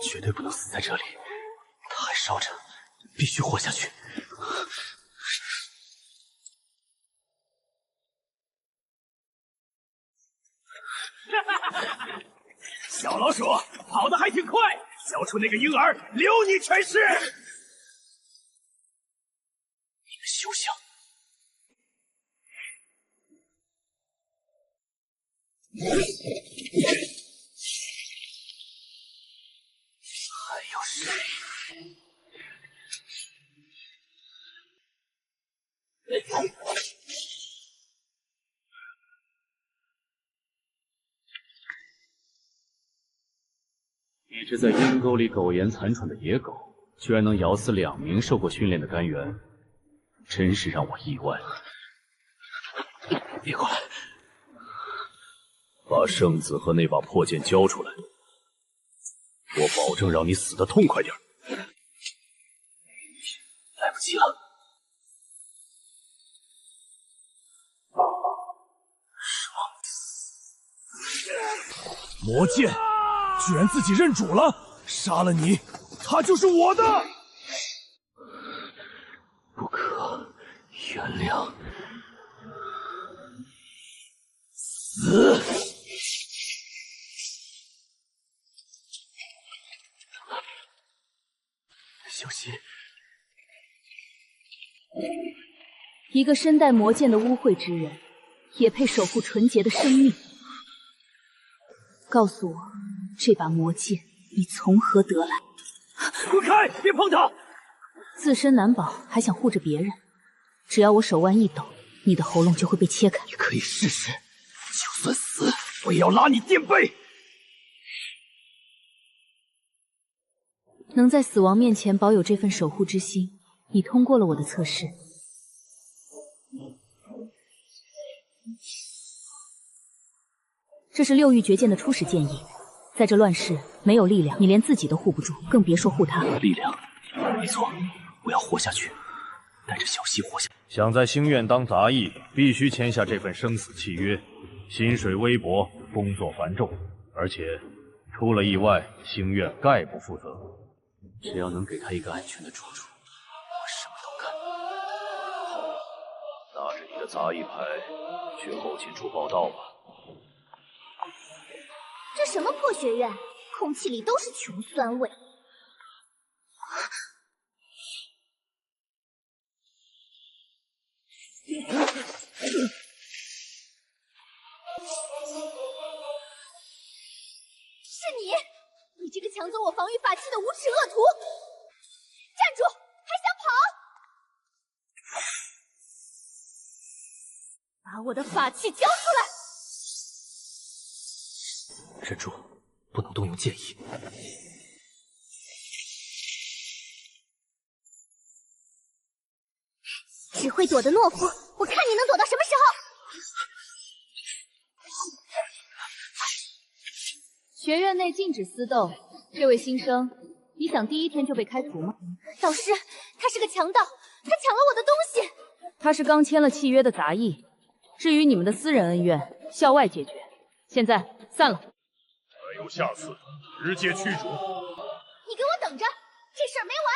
绝对不能死在这里。它还烧着，必须活下去。小老鼠跑得还挺快，交出那个婴儿，留你全尸！你们休想！还有谁？一只在阴沟里苟延残喘的野狗，居然能咬死2名受过训练的干员，真是让我意外。别过来！把圣子和那把破剑交出来，我保证让你死得痛快点。来不及了。魔剑居然自己认主了，杀了你，他就是我的！不可原谅！死！小心！一个身带魔剑的污秽之人，也配守护纯洁的生命？告诉我，这把魔剑你从何得来？滚开！别碰他！自身难保，还想护着别人？只要我手腕一抖，你的喉咙就会被切开。你可以试试，就算死，我也要拉你垫背。能在死亡面前保有这份守护之心，你通过了我的测试。这是6域绝剑的初始剑意，在这乱世，没有力量，你连自己都护不住，更别说护他。力量，没错，我要活下去，带着小溪活下去。想在星院当杂役，必须签下这份生死契约，薪水微薄，工作繁重，而且出了意外，星院概不负责。只要能给他一个安全的住处，我什么都干。拿着你的杂役牌，去后勤处报到吧。这什么破学院，空气里都是穷酸味。是你，你这个抢走我防御法器的无耻恶徒！站住，还想跑？把我的法器交出来！忍住，不能动用剑意。只会躲的懦夫，我看你能躲到什么时候！学院内禁止私斗，这位新生，你想第1天就被开除吗？老师，他是个强盗，他抢了我的东西。他是刚签了契约的杂役，至于你们的私人恩怨，校外解决。现在散了。还有下次，直接驱逐。你给我等着，这事儿没完！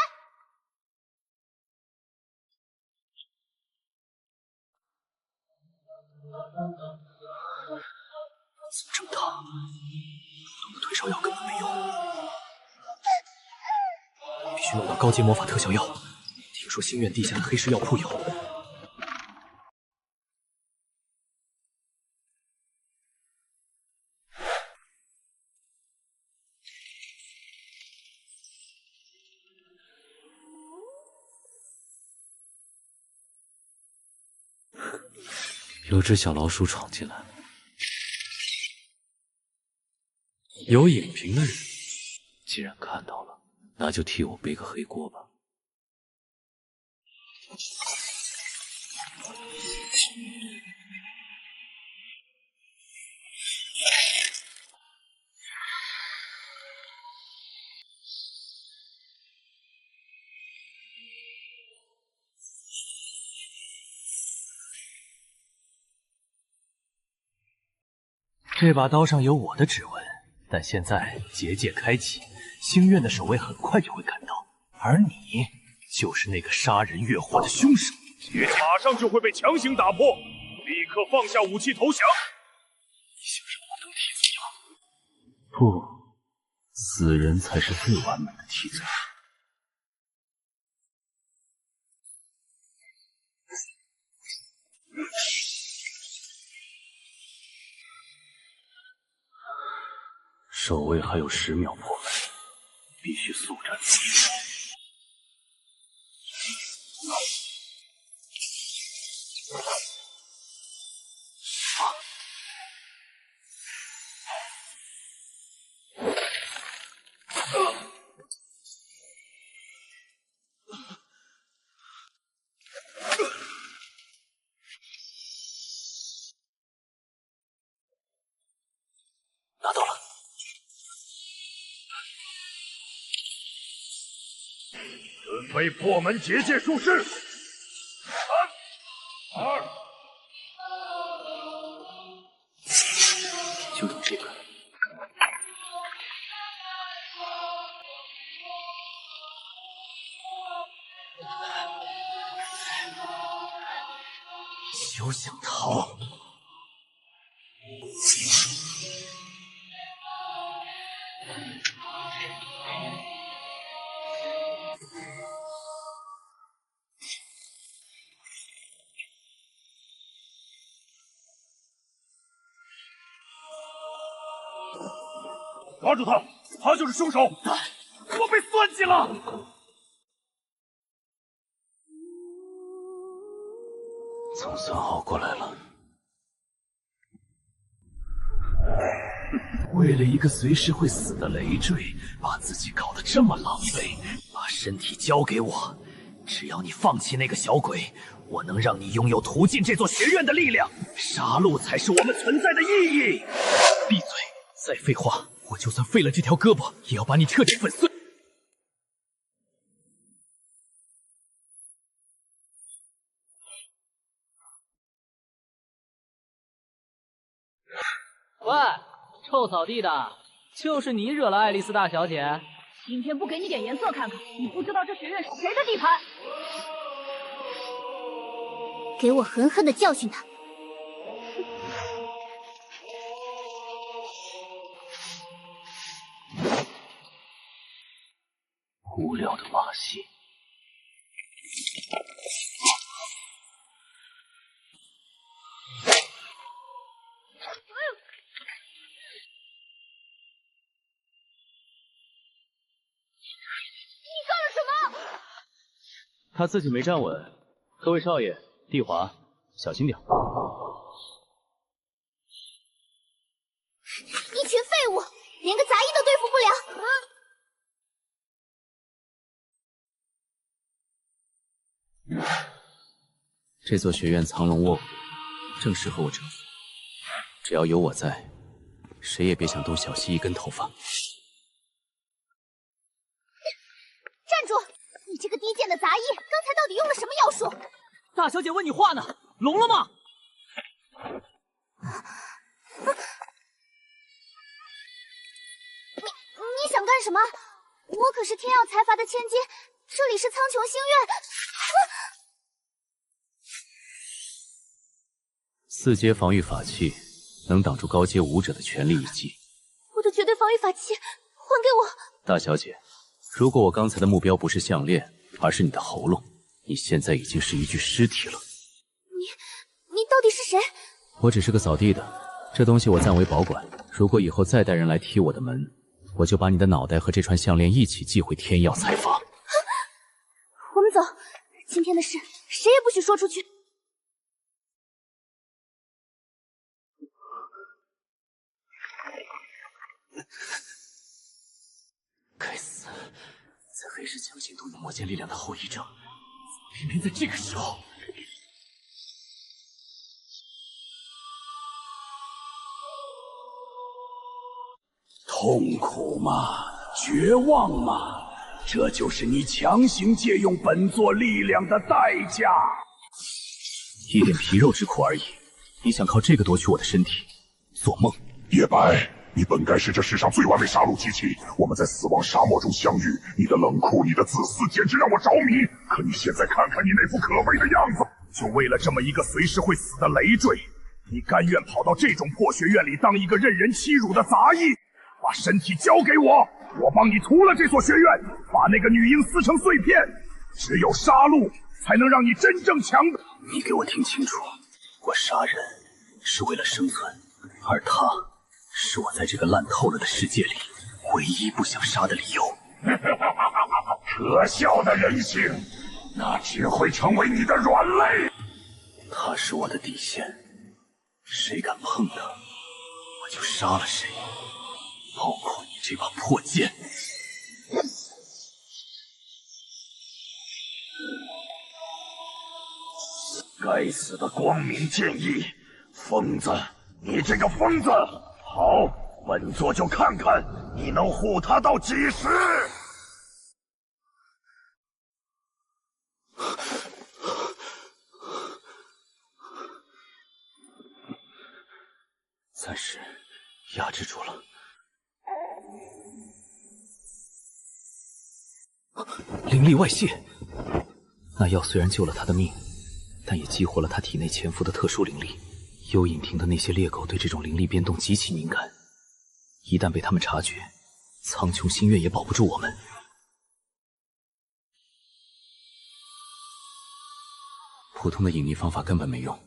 怎么这么烫？普通的退烧药根本没用，必须弄到高阶魔法特效药。听说星院地下的黑市药铺有。有只小老鼠闯进来，有影评的人既然看到了，那就替我背个黑锅吧。这把刀上有我的指纹，但现在结界开启，星院的守卫很快就会赶到，而你就是那个杀人越货的凶手。结界马上就会被强行打破，立刻放下武器投降！你想让我当替罪羊？不，死人才是最完美的替罪。守卫还有10秒破门，必须速战速决。拿到了。准备破门结界术士。3、2，就用这个。休想逃！抓住他，他就是凶手！我被算计了。总算熬过来了。为了一个随时会死的累赘，把自己搞得这么狼狈，把身体交给我，只要你放弃那个小鬼，我能让你拥有屠尽这座学院的力量。杀戮才是我们存在的意义。闭嘴！再废话，我就算废了这条胳膊，也要把你彻底粉碎。喂，臭扫地的，就是你惹了爱丽丝大小姐？今天不给你点颜色看看，你不知道这学院是谁的地盘。给我狠狠地教训他！无聊的把戏。他自己没站稳，各位少爷，帝华，小心点。一群废物，连个杂役都对付不了。这座学院藏龙卧虎，正适合我征服。只要有我在，谁也别想动小溪一根头发。站住！你这个低贱的杂役，刚才到底用了什么妖术？大小姐问你话呢，聋了吗？你想干什么？我可是天耀财阀的千金，这里是苍穹星院。4阶防御法器能挡住高阶武者的全力一击。我的绝对防御法器，还给我！大小姐，如果我刚才的目标不是项链，而是你的喉咙，你现在已经是一具尸体了。你到底是谁？我只是个扫地的，这东西我暂为保管。如果以后再带人来踢我的门，我就把你的脑袋和这串项链一起寄回天耀财阀。我们走，今天的事谁也不许说出去。该死，在黑石强行动用魔剑力量的后遗症，偏偏在这个时候。痛苦吗？绝望吗？这就是你强行借用本座力量的代价。一点皮肉之苦而已，你想靠这个夺取我的身体？做梦！叶白，你本该是这世上最完美杀戮机器。我们在死亡沙漠中相遇，你的冷酷，你的自私，简直让我着迷。可你现在看看你那副可悲的样子，就为了这么一个随时会死的累赘，你甘愿跑到这种破学院里当一个任人欺辱的杂役？把身体交给我，我帮你屠了这所学院，把那个女婴撕成碎片。只有杀戮才能让你真正强大。你给我听清楚，我杀人是为了生存，而他是我在这个烂透了的世界里唯一不想杀的理由。可笑的人性，那只会成为你的软肋。他是我的底线，谁敢碰他，我就杀了谁，包括你这把破剑。该死的光明剑意，疯子，你这个疯子！好，本座就看看你能护他到几时。暂时压制住了。灵力外泄，那药虽然救了他的命，但也激活了他体内潜伏的特殊灵力。幽影亭的那些猎狗对这种灵力变动极其敏感，一旦被他们察觉，苍穹心愿也保不住我们。普通的隐匿方法根本没用，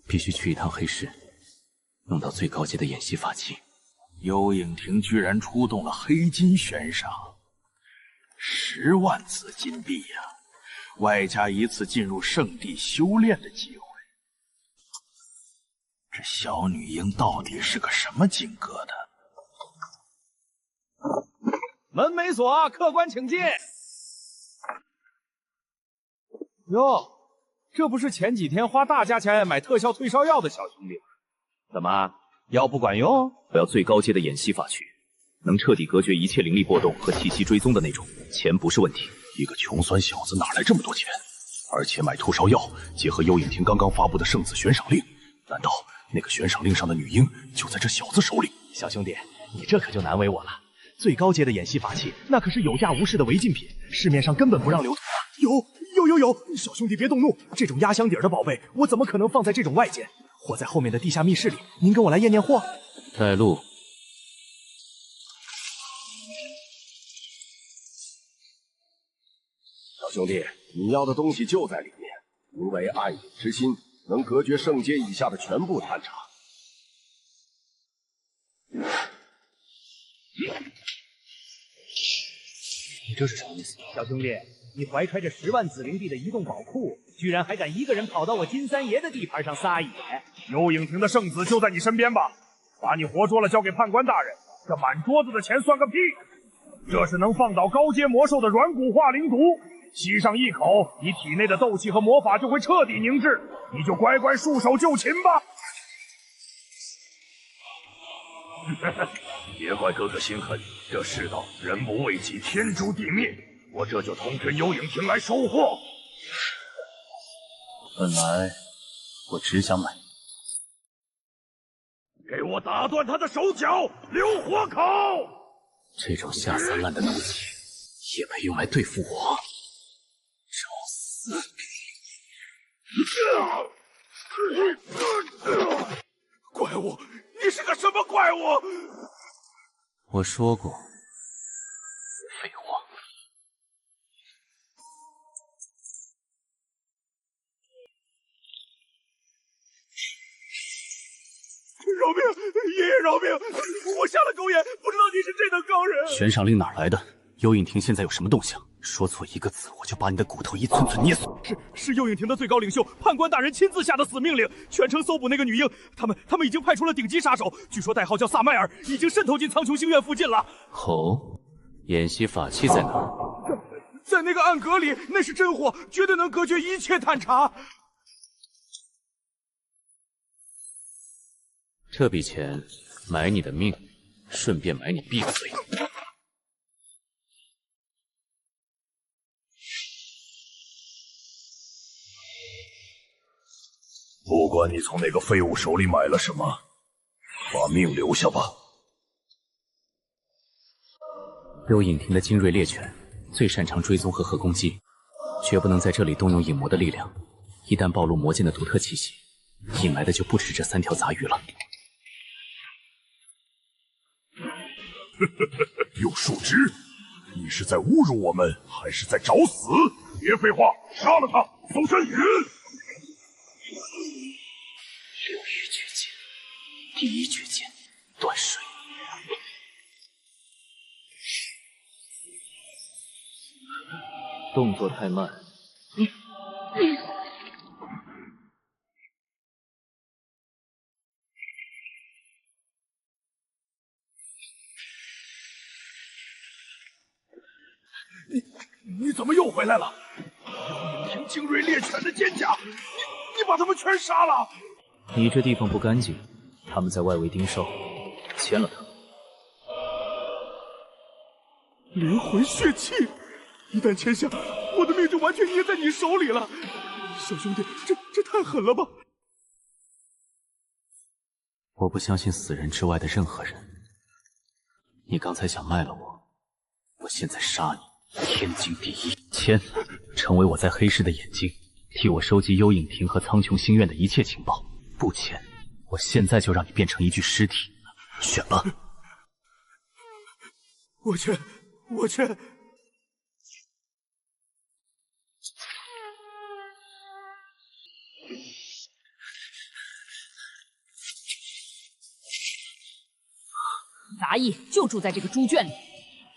必须去一趟黑市，弄到最高阶的演习法器。幽影亭居然出动了黑金悬赏，10万紫金币呀，外加一次进入圣地修炼的机会。这小女婴到底是个什么境界的？门没锁，客官请进。哟，这不是前几天花大价钱买特效退烧药的小兄弟吗？怎么，药不管用？我要最高阶的演习法器，能彻底隔绝一切灵力波动和气息追踪的那种。钱不是问题。一个穷酸小子哪来这么多钱？而且买退烧药，结合幽影亭刚刚发布的圣子悬赏令，难道那个悬赏令上的女婴就在这小子手里？小兄弟，你这可就难为我了。最高阶的演习法器，那可是有价无市的违禁品，市面上根本不让流通啊！有，小兄弟别动怒，这种压箱底儿的宝贝，我怎么可能放在这种外间？或在后面的地下密室里，您跟我来验验货。带路。小兄弟，你要的东西就在里面，名为暗影之心，能隔绝圣阶以下的全部探查。你这是什么意思？小兄弟，你怀揣着10万紫灵币的移动宝库，居然还敢一个人跑到我金三爷的地盘上撒野！幽影亭的圣子就在你身边吧，把你活捉了交给判官大人，这满桌子的钱算个屁！这是能放倒高阶魔兽的软骨化灵毒，吸上一口，你体内的斗气和魔法就会彻底凝滞，你就乖乖束手就擒吧。别怪哥哥心狠，这世道人不为己，天诛地灭。我这就通知幽影亭来收货。本来我只想买。给我打断他的手脚，留活口！这种下三滥的东西也配用来对付我？找死！怪物，你是个什么怪物？我说过，废话。饶命！爷爷饶命！我瞎了狗眼，不知道你是这等高人。悬赏令哪来的？幽影亭现在有什么动向？说错一个字，我就把你的骨头一寸寸捏碎。是幽影亭的最高领袖判官大人亲自下的死命令，全城搜捕那个女婴。他们已经派出了顶级杀手，据说代号叫萨麦尔，已经渗透进苍穹星院附近了。哦，演习法器在哪儿？在那个暗格里，那是真货，绝对能隔绝一切探查。这笔钱买你的命，顺便买你闭嘴。不管你从那个废物手里买了什么，把命留下吧。幽影庭的精锐猎犬最擅长追踪和核攻击，绝不能在这里动用影魔的力量。一旦暴露魔剑的独特气息，引来的就不止这3条杂鱼了。用树枝？你是在侮辱我们，还是在找死？别废话，杀了他，搜身！流域绝剑，第一绝剑，断水。动作太慢。你怎么又回来了？幽影庭精锐猎犬的肩甲，你把他们全杀了！你这地方不干净，他们在外围盯梢，签了他。灵魂血气，一旦签下，我的命就完全捏在你手里了。小兄弟，这太狠了吧！我不相信死人之外的任何人。你刚才想卖了我，我现在杀你。天经地义，签，成为我在黑市的眼睛，替我收集幽影庭和苍穹星院的一切情报。不签，我现在就让你变成一具尸体。选吧。我签。杂役就住在这个猪圈里。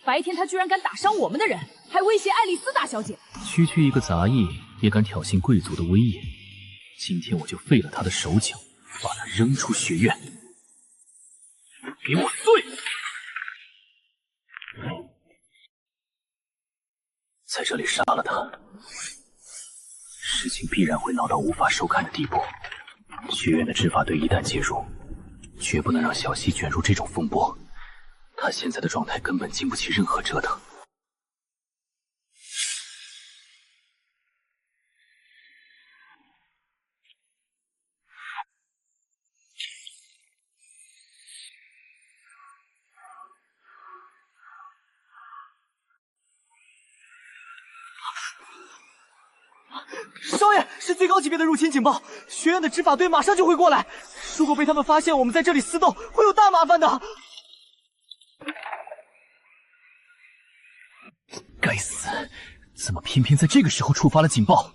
白天他居然敢打伤我们的人，还威胁爱丽丝大小姐。区区一个杂役也敢挑衅贵族的威严，今天我就废了他的手脚，把他扔出学院。给我碎！在这里杀了他，事情必然会闹到无法收看的地步。学院的执法队一旦介入，绝不能让小溪卷入这种风波。他现在的状态根本经不起任何折腾。少爷，是最高级别的入侵警报，学院的执法队马上就会过来。如果被他们发现我们在这里私斗，会有大麻烦的。该死，怎么偏偏在这个时候触发了警报？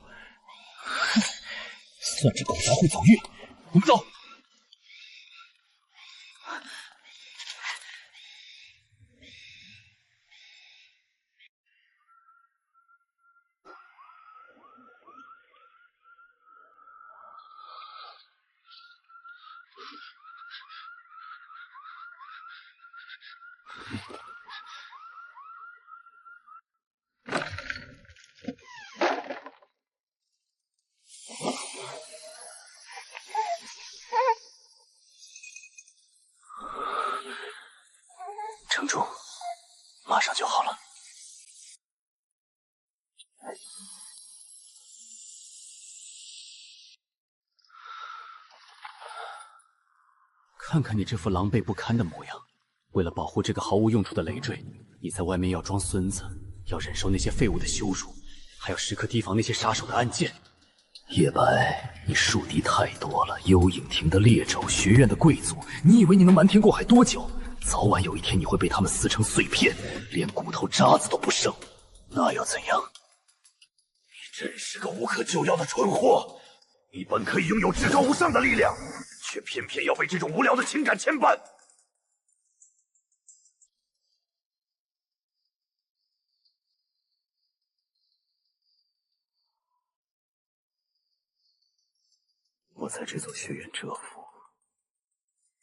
算这狗杂会走运，我们走。撑住，马上就好了。看看你这副狼狈不堪的模样，为了保护这个毫无用处的累赘，你在外面要装孙子，要忍受那些废物的羞辱，还要时刻提防那些杀手的暗箭。叶白，你树敌太多了，幽影庭的猎肘，学院的贵族，你以为你能瞒天过海多久？早晚有一天你会被他们撕成碎片，连骨头渣子都不剩，那又怎样？你真是个无可救药的蠢货！你本可以拥有至高无上的力量，却偏偏要被这种无聊的情感牵绊。我在这座学院蛰伏，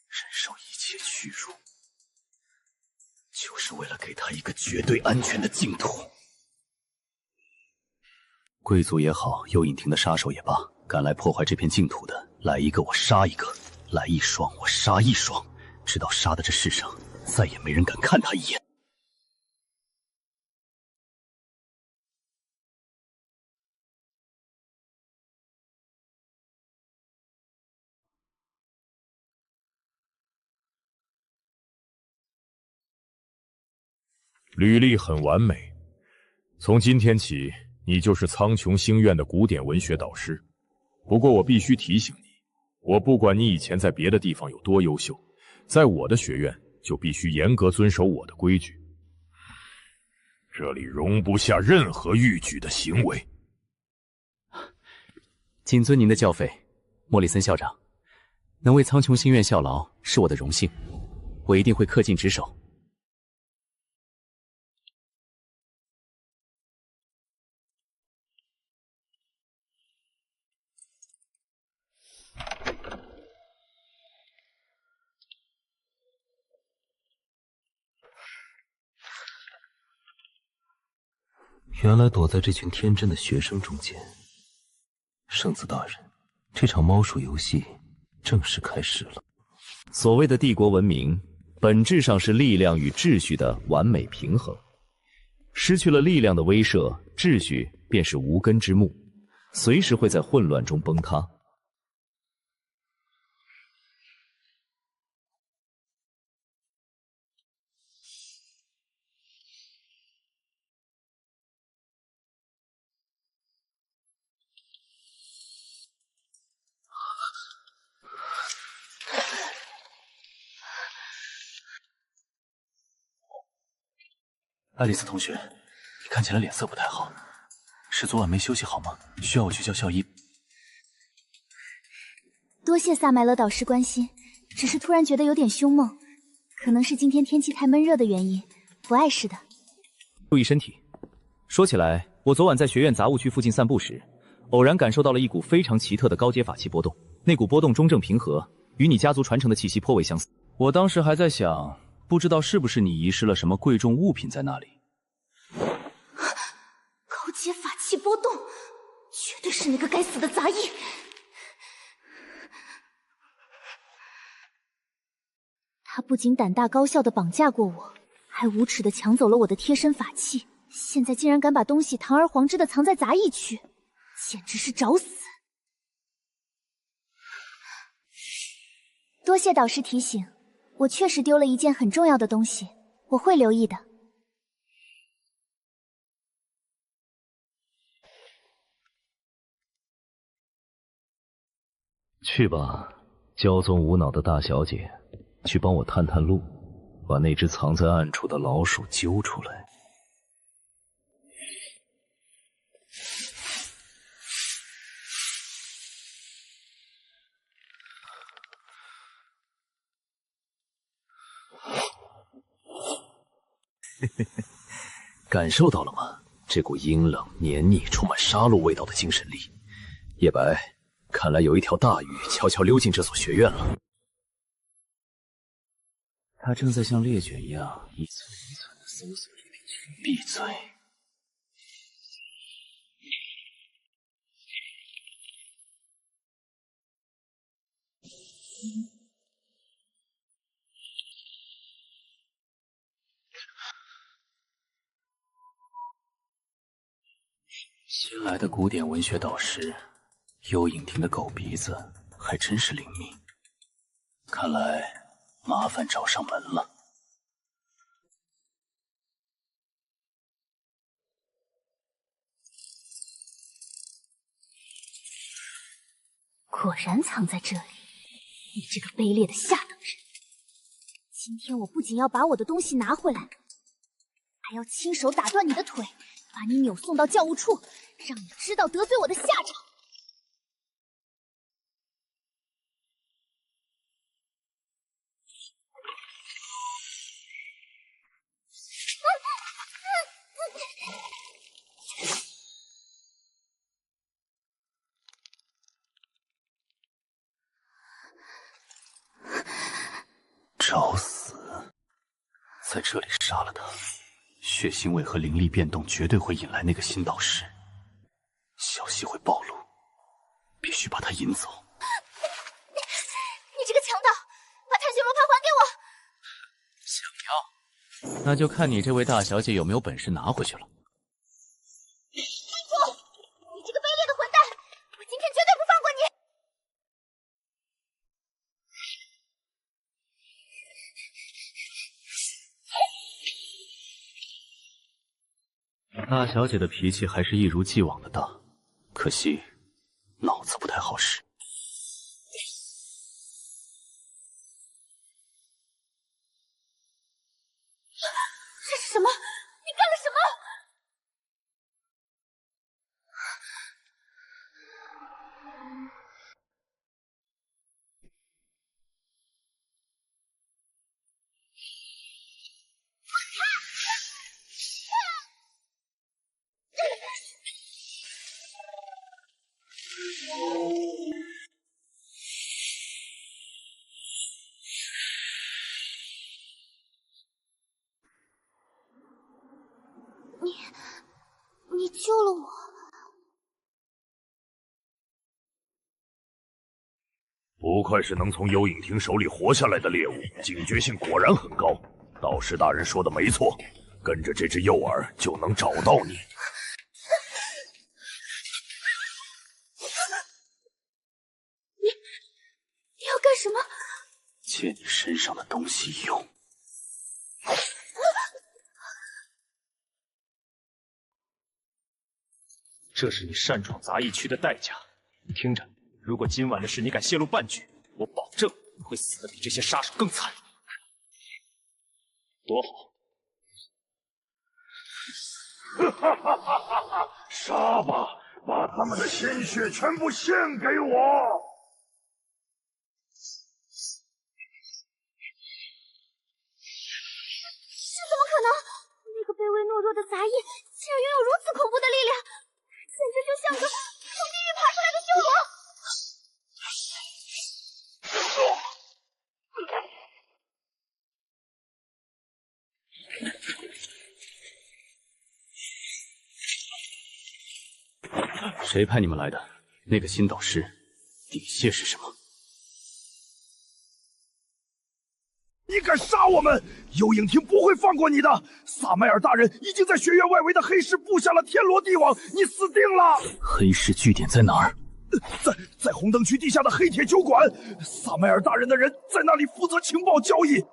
忍受一切屈辱，就是为了给他一个绝对安全的净土。贵族也好，幽影庭的杀手也罢，敢来破坏这片净土的，来一个我杀一个，来一双我杀一双，直到杀的这世上再也没人敢看他一眼。履历很完美。从今天起，你就是苍穹星院的古典文学导师。不过我必须提醒你，我不管你以前在别的地方有多优秀，在我的学院就必须严格遵守我的规矩。这里容不下任何逾矩的行为。谨遵您的教诲，莫里森校长。能为苍穹星院效劳是我的荣幸，我一定会恪尽职守。原来躲在这群天真的学生中间。圣子大人，这场猫鼠游戏正式开始了。所谓的帝国文明，本质上是力量与秩序的完美平衡。失去了力量的威慑，秩序便是无根之木，随时会在混乱中崩塌。爱丽丝同学，你看起来脸色不太好，是昨晚没休息好吗？需要我去叫校医？多谢萨麦勒导师关心，只是突然觉得有点胸闷，可能是今天天气太闷热的原因，不碍事的。注意身体。说起来，我昨晚在学院杂物区附近散步时，偶然感受到了一股非常奇特的高阶法器波动，那股波动中正平和，与你家族传承的气息颇为相似。我当时还在想，不知道是不是你遗失了什么贵重物品在那里。高阶法器波动，绝对是那个该死的杂役。他不仅胆大高效地绑架过我，还无耻地抢走了我的贴身法器，现在竟然敢把东西堂而皇之地藏在杂役区，简直是找死！多谢导师提醒，我确实丢了一件很重要的东西，我会留意的。去吧，骄纵无脑的大小姐，去帮我探探路，把那只藏在暗处的老鼠揪出来。感受到了吗？这股阴冷、黏腻、充满杀戮味道的精神力。叶白，看来有一条大鱼悄悄溜进这所学院了。他正在像猎犬一样一寸一寸地搜索这片区域。闭嘴！新来的古典文学导师，幽影亭的狗鼻子还真是灵敏，看来麻烦找上门了。果然藏在这里，你这个卑劣的下等人！今天我不仅要把我的东西拿回来，还要亲手打断你的腿，把你扭送到教务处，让你知道得罪我的下场。找死！在这里杀了他，血腥味和灵力变动绝对会引来那个新导师，消息会暴露，必须把他引走。你这个强盗，把探血罗盘还给我！想要，那就看你这位大小姐有没有本事拿回去了。站住！你这个卑劣的混蛋，我今天绝对不放过你！大小姐的脾气还是一如既往的大，可惜脑子不太好使。这是什么？你干了什么？你救了我。不愧是能从幽影亭手里活下来的猎物，警觉性果然很高。导师大人说的没错，跟着这只诱饵就能找到你。你要干什么？借你身上的东西用。这是你擅闯杂役区的代价。你听着，如果今晚的事你敢泄露半句，我保证你会死得比这些杀手更惨。躲好！哈哈哈哈哈！杀吧，把他们的鲜血全部献给我！这怎么可能？那个卑微懦弱的杂役竟然拥有如此恐怖的力量，简直就像个从地狱爬出来的修罗！谁派你们来的？那个新导师，底线是什么？你敢杀我们，幽影亭不会放过你的！萨迈尔大人已经在学院外围的黑市布下了天罗地网，你死定了！黑市据点在哪儿？在红灯区地下的黑铁酒馆，萨迈尔大人的人在那里负责情报交易。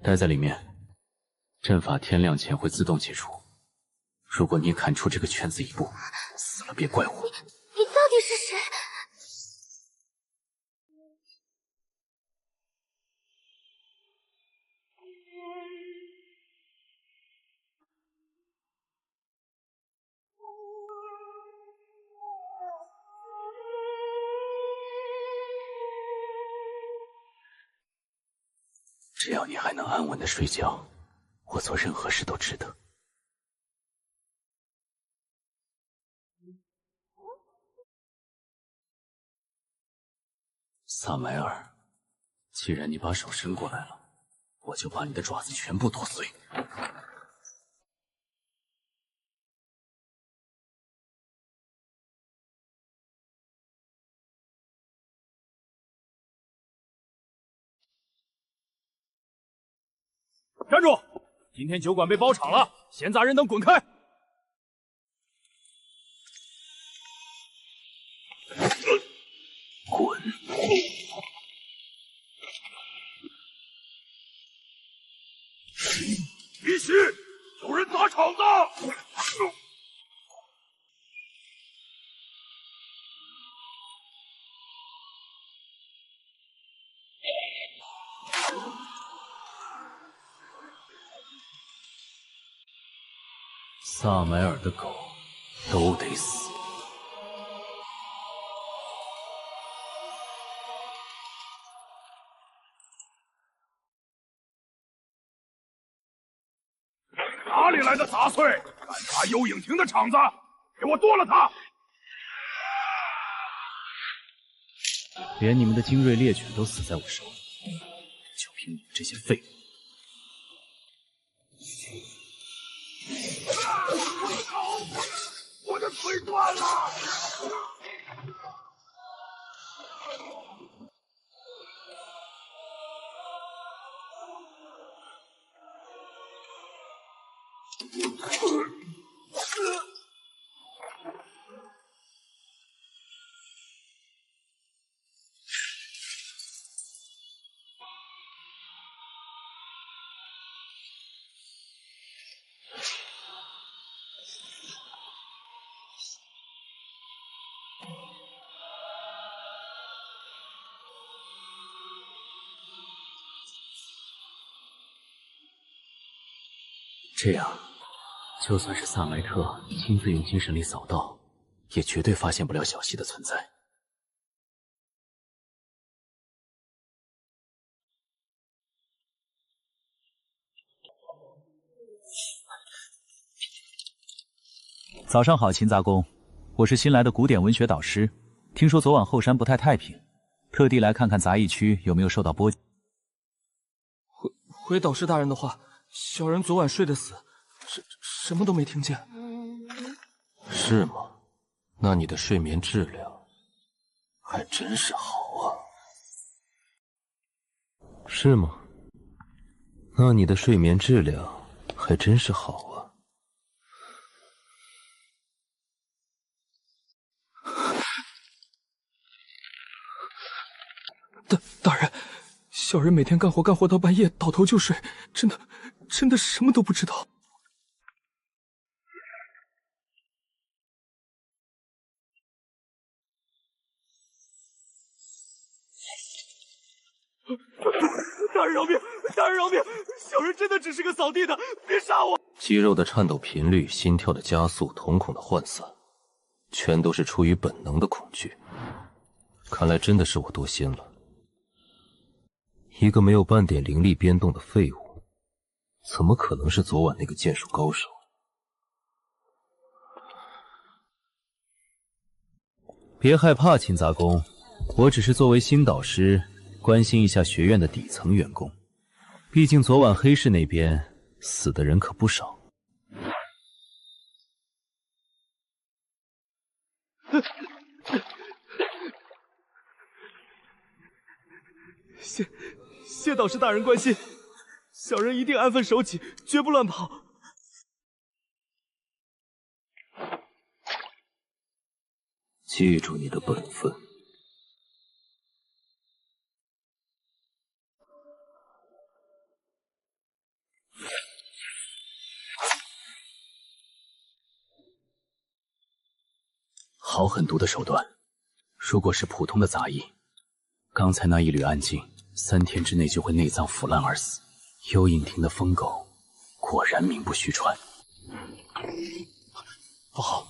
待在里面，阵法天亮前会自动解除。如果你砍出这个圈子一步，死了别怪我。你到底是谁？只要你还能安稳的睡觉，我做任何事都值得。萨迈尔，既然你把手伸过来了，我就把你的爪子全部剁碎。站住！今天酒馆被包场了，闲杂人等滚开！滚！必须有人砸场子！萨迈尔的狗都得死。哪里来的杂碎？敢砸幽影亭的场子，给我剁了他！连你们的精锐猎犬都死在我手里，就凭你们这些废物！我的腿断了！这样，就算是萨埋特亲自用精神力扫到，也绝对发现不了小溪的存在。早上好，秦杂公，我是新来的古典文学导师，听说昨晚后山不太太平，特地来看看杂役区有没有受到波及。回导师大人的话。小人昨晚睡得死，什么都没听见。是吗？那你的睡眠质量还真是好啊。是吗？那你的睡眠质量还真是好啊。大人，小人每天干活到半夜，倒头就睡，真的什么都不知道。大人饶命！大人饶命！小人真的只是个扫地的，别杀我！肌肉的颤抖频率、心跳的加速、瞳孔的涣散，全都是出于本能的恐惧。看来真的是我多心了。一个没有半点灵力变动的废物。怎么可能是昨晚那个剑术高手？别害怕，秦杂公，我只是作为新导师，关心一下学院的底层员工。毕竟昨晚黑市那边死的人可不少。谢导师大人关心。小人一定安分守己，绝不乱跑。记住你的本分。好狠毒的手段！如果是普通的杂役，刚才那一缕暗劲，3天之内就会内脏腐烂而死。幽影亭的疯狗果然名不虚传。不好！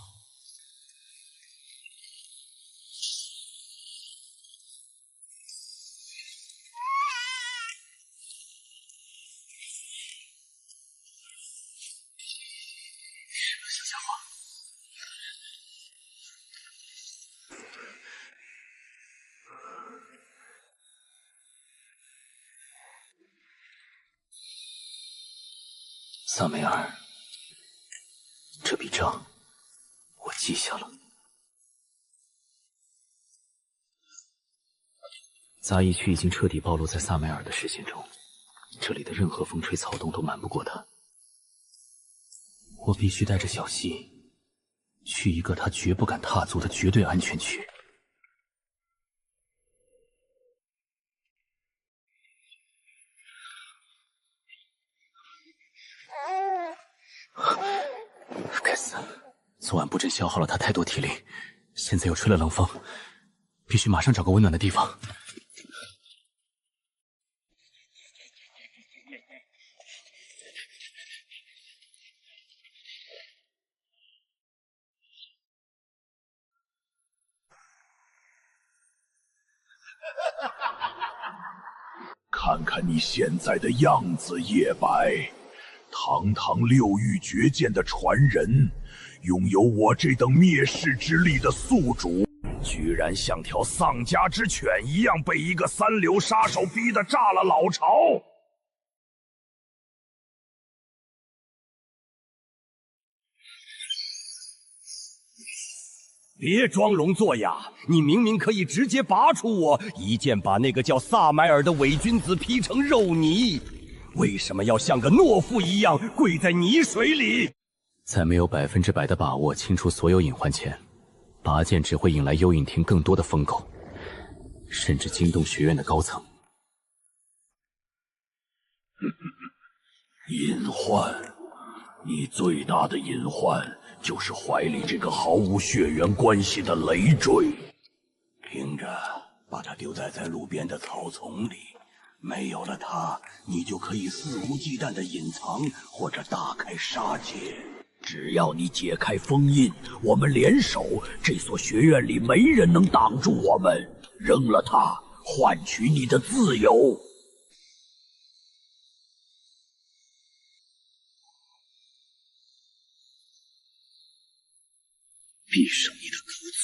小家伙，萨梅尔，这笔账我记下了。杂役区已经彻底暴露在萨梅尔的视线中，这里的任何风吹草动都瞒不过他。我必须带着小溪去一个他绝不敢踏足的绝对安全区。该死！昨晚布阵消耗了他太多体力，现在又吹了冷风，必须马上找个温暖的地方。看看你现在的样子，叶白，堂堂6域绝剑的传人，拥有我这等灭世之力的宿主，居然像条丧家之犬一样被一个三流杀手逼得炸了老巢！别装聋作哑，你明明可以直接拔出我，一剑把那个叫萨迈尔的伪君子劈成肉泥，为什么要像个懦夫一样跪在泥水里？在没有100%的把握清除所有隐患前，拔剑只会引来幽影厅更多的疯狗，甚至惊动学院的高层。隐患，你最大的隐患就是怀里这个毫无血缘关系的累赘。听着，把它丢在路边的草丛里，没有了它，你就可以肆无忌惮地隐藏或者大开杀戒。只要你解开封印，我们联手，这所学院里没人能挡住我们。扔了它，换取你的自由。闭上你的狗嘴！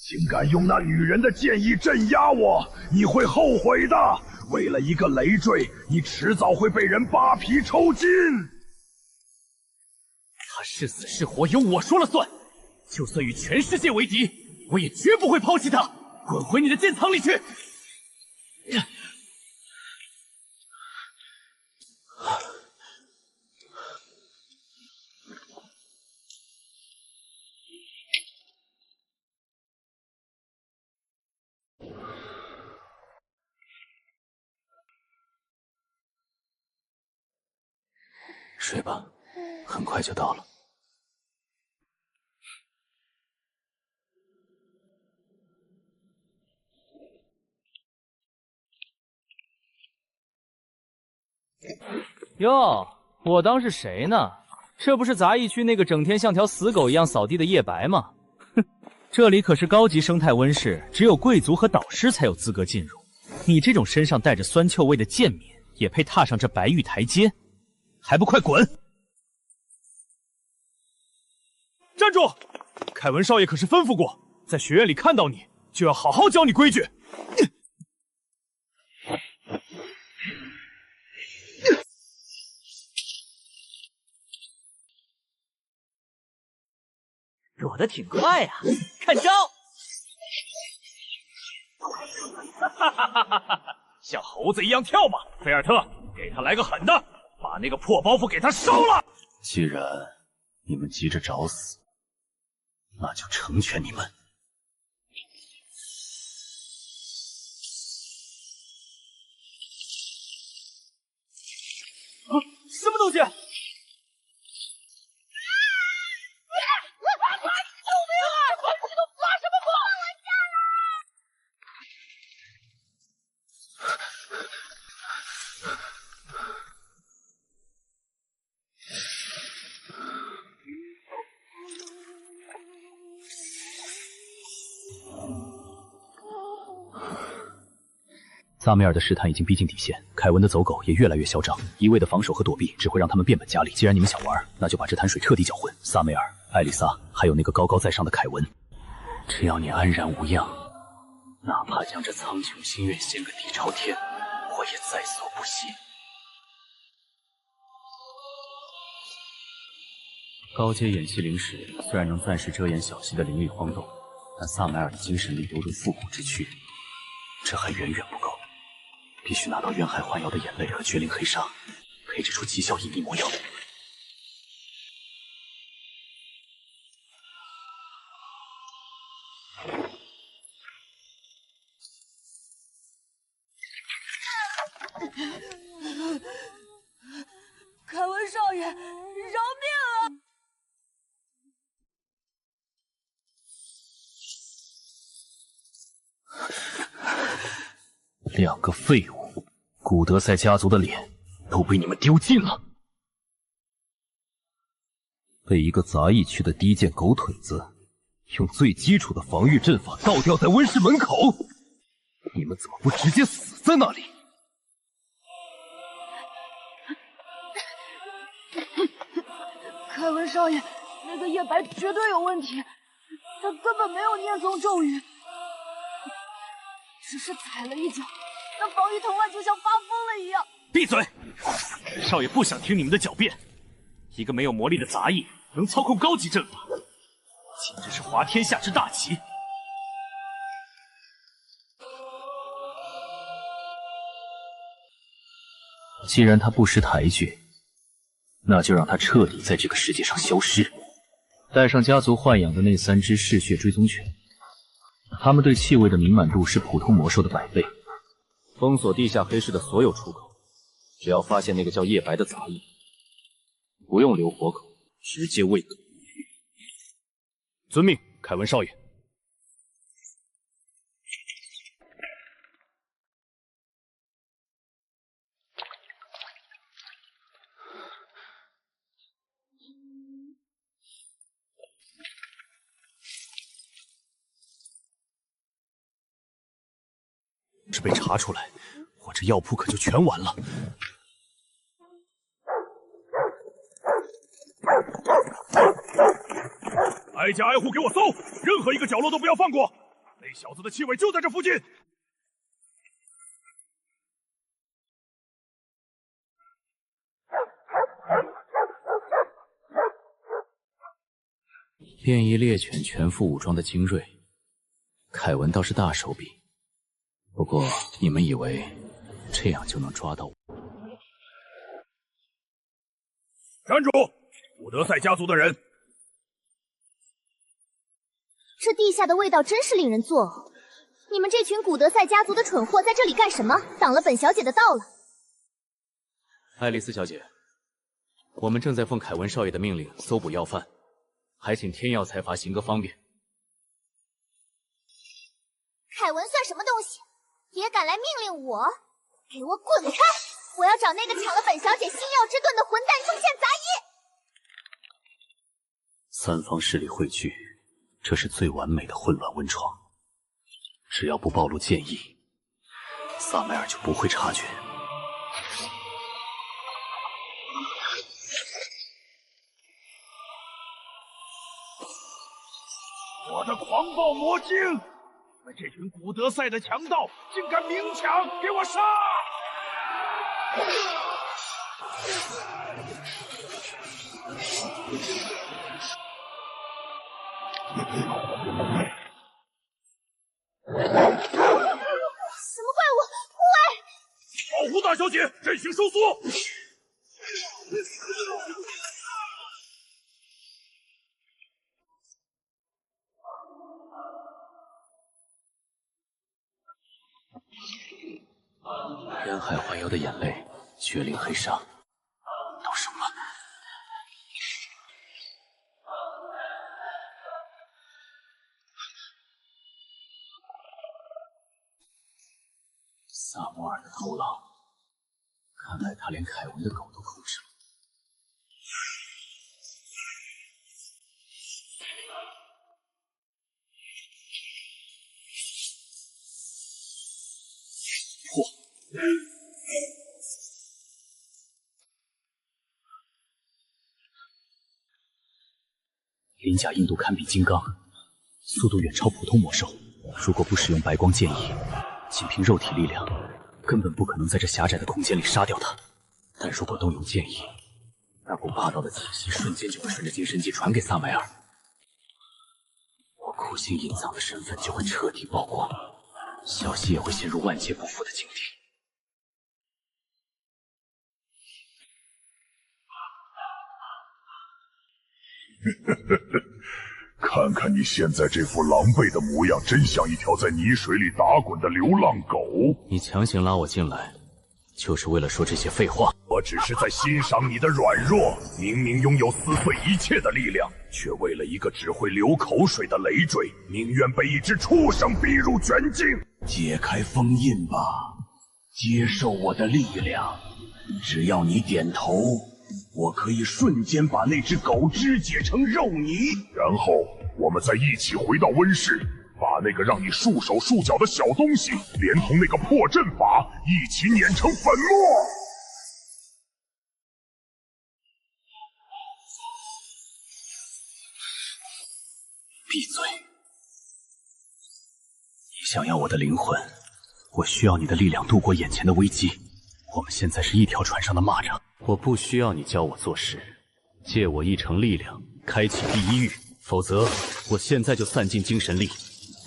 竟敢用那女人的剑意镇压我，你会后悔的！为了一个累赘，你迟早会被人扒皮抽筋。他是死是活由我说了算，就算与全世界为敌，我也绝不会抛弃他。滚回你的剑仓里去！睡吧，很快就到了。哟，我当是谁呢？这不是杂役区那个整天像条死狗一样扫地的叶白吗？哼，这里可是高级生态温室，只有贵族和导师才有资格进入。你这种身上带着酸臭味的贱民，也配踏上这白玉台阶？还不快滚！站住！凯文少爷可是吩咐过，在学院里看到你，就要好好教你规矩。躲得挺快呀，看招！像猴子一样跳吧，菲尔特，给他来个狠的，把那个破包袱给他烧了。既然你们急着找死，那就成全你们。什么东西？救命啊！你都发什么疯？萨梅尔的试探已经逼近底线，凯文的走狗也越来越嚣张，一味的防守和躲避只会让他们变本加厉。既然你们想玩，那就把这潭水彻底搅浑。萨梅尔、艾丽莎，还有那个高高在上的凯文，只要你安然无恙，哪怕将这苍穹心愿献个底朝天，我也在所不惜。高阶演戏灵石虽然能暂时遮掩小溪的灵力晃动，但萨梅尔的精神力犹如复古之躯，这还远远不够。必须拿到怨海幻瑶的眼泪和绝灵黑纱，配置出极效隐匿魔药。凯文少爷，饶命啊！两个废物，古德赛家族的脸都被你们丢尽了。被一个杂役区的低贱狗腿子用最基础的防御阵法倒吊在温室门口，你们怎么不直接死在那里？凯文少爷，那个叶白绝对有问题，他根本没有念诵咒语，只是踩了一脚，那防御藤蔓就像发疯了一样。闭嘴！少爷不想听你们的狡辩。一个没有魔力的杂役能操控高级阵法，简直是滑天下之大稽。既然他不识抬举，那就让他彻底在这个世界上消失。带上家族豢养的那3只嗜血追踪犬，它们对气味的敏感度是普通魔兽的100倍。封锁地下黑市的所有出口，只要发现那个叫叶白的杂役，不用留活口，直接喂狗。遵命，凯文少爷。是被查出来，我这药铺可就全完了。挨家挨户给我搜，任何一个角落都不要放过。那小子的气味就在这附近。变异猎犬全副武装的精锐，凯文倒是大手笔。不过你们以为这样就能抓到我？站住！古德赛家族的人。这地下的味道真是令人作呕！你们这群古德赛家族的蠢货在这里干什么？挡了本小姐的道了！爱丽丝小姐，我们正在奉凯文少爷的命令搜捕要犯，还请天耀财阀行个方便。凯文算什么东西？也敢来命令我？给我滚开！我要找那个抢了本小姐星耀之盾的混蛋出现杂役！三方势力汇聚，这是最完美的混乱温床。只要不暴露剑意，萨麦尔就不会察觉。我的狂暴魔晶！你们这群古德赛的强盗，竟敢明抢！给我杀！什么怪物？护卫！保护大小姐，阵型收缩！人海环游的眼泪，绝灵黑纱，都什么？萨摩尔的头狼，看来他连凯文的狗都控制了。破！鳞甲硬度堪比金刚，速度远超普通魔兽。如果不使用白光剑意，仅凭肉体力量，根本不可能在这狭窄的空间里杀掉它。但如果动用剑意，那股霸道的气息瞬间就会顺着精神技传给萨麦尔，我苦心隐藏的身份就会彻底曝光，小希也会陷入万劫不复的境地。看看你现在这副狼狈的模样，真像一条在泥水里打滚的流浪狗。你强行拉我进来，就是为了说这些废话？我只是在欣赏你的软弱，明明拥有撕碎一切的力量，却为了一个只会流口水的累赘，宁愿被一只畜生逼入绝境。解开封印吧，接受我的力量。只要你点头，我可以瞬间把那只狗肢解成肉泥，然后我们再一起回到温室，把那个让你束手束脚的小东西，连同那个破阵法一起碾成粉末。闭嘴！你想要我的灵魂，我需要你的力量度过眼前的危机。我们现在是一条船上的蚂蚱，我不需要你教我做事，借我一成力量，开启第一域，否则我现在就散尽精神力，